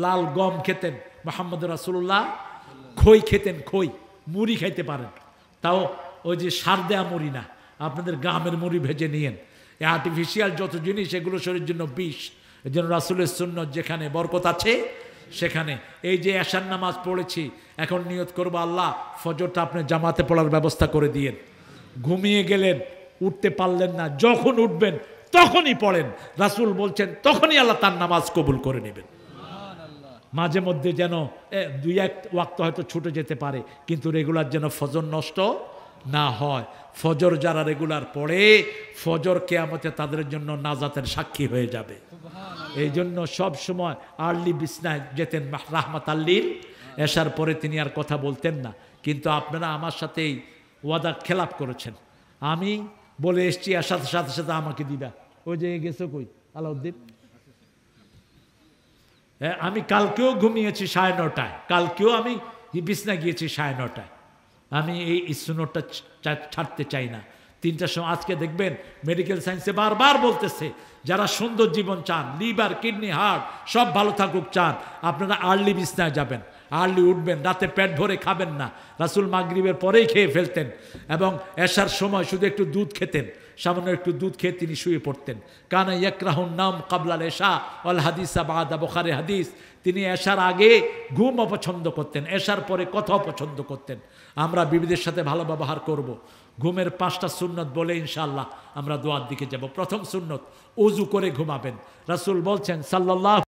লাল গম খেতেন। মুহাম্মদ রাসূলুল্লাহ খই খেতেন, খই। মুড়ি খাইতে পারেন, তাও ওই যে সার দেয়া মুড়ি না, আপনাদের গ্রামের মুড়ি ভেজে নিয়েন। আর্টিফিশিয়াল যত জিনিস এগুলো শরীরের জন্য বিষ। এই জন্য রাসূলের সুন্নত যেখানে বরকত আছে সেখানে। এই যে এশার নামাজ পড়েছি, এখন নিয়ত করবো আল্লাহ ফজরটা আপনি জামাতে পড়ার ব্যবস্থা করে দিয়েন। ঘুমিয়ে গেলেন, উঠতে পারলেন না, যখন উঠবেন তখনই পড়েন। রাসূল বলছেন তখনই আল্লাহ তার নামাজ কবুল করে নেবেন। মাঝে মধ্যে যেন 2-1 ওয়াক্ত হয়তো ছুটে যেতে পারে, কিন্তু রেগুলার যেন ফজর নষ্ট না হয়। ফজর যারা রেগুলার পড়ে, ফজর কিয়ামতে তাদের জন্য নাজাতের সাক্ষী হয়ে যাবে। এই জন্য সব সময় আর্লি বিছনায় যেতেন রাহমাতাল লিল। এশার পরে তিনি আর কথা বলতেন না। কিন্তু আপনারা আমার সাথেই ওয়াদা খেলাপ করেছেন। আমি বলে এসছি এশার সাথে সাথে আমাকে দিবা। ওই যে গেছো কই আলাউদ্দিন? আমি কালকেও ঘুমিয়েছি 9:30টায়, কালকেও আমি বিছনায় গিয়েছি 9:30টায়। আমি এই সুন্নতটা ছাড়তে চাই না। 3টার সময় আজকে দেখবেন মেডিকেল সায়েন্সে বারবার বলতেছে যারা সুন্দর জীবন চান, লিভার, কিডনি, হার্ট সব ভালো থাকুক চান, আপনারা আর্লি বিছনায় যাবেন, আর্লি উঠবেন, রাতে পেট ভরে খাবেন না। রাসূল মাগরিবের পরেই খেয়ে ফেলতেন এবং এশার সময় শুধু একটু দুধ খেতেন, সামান্য একটু দুধ খেয়ে তিনি শুয়ে পড়তেন। কানা ইয়াকরাহুন নাম কাবলাল এশা ওয়াল হাদিসা বাদা, বুখারী হাদিস। তিনি এশার আগে ঘুম অপছন্দ করতেন, এশার পরে কথা অপছন্দ করতেন। আমরা বিবিদের সাথে ভালো ব্যবহার করব। ঘুমের 5টা সুন্নত বলে ইনশাআল্লাহ আমরা দোয়ার দিকে যাব। প্রথম সুন্নত, ওযু করে ঘুমাবেন। রাসূল বলছেন সাল্লাল্লাহু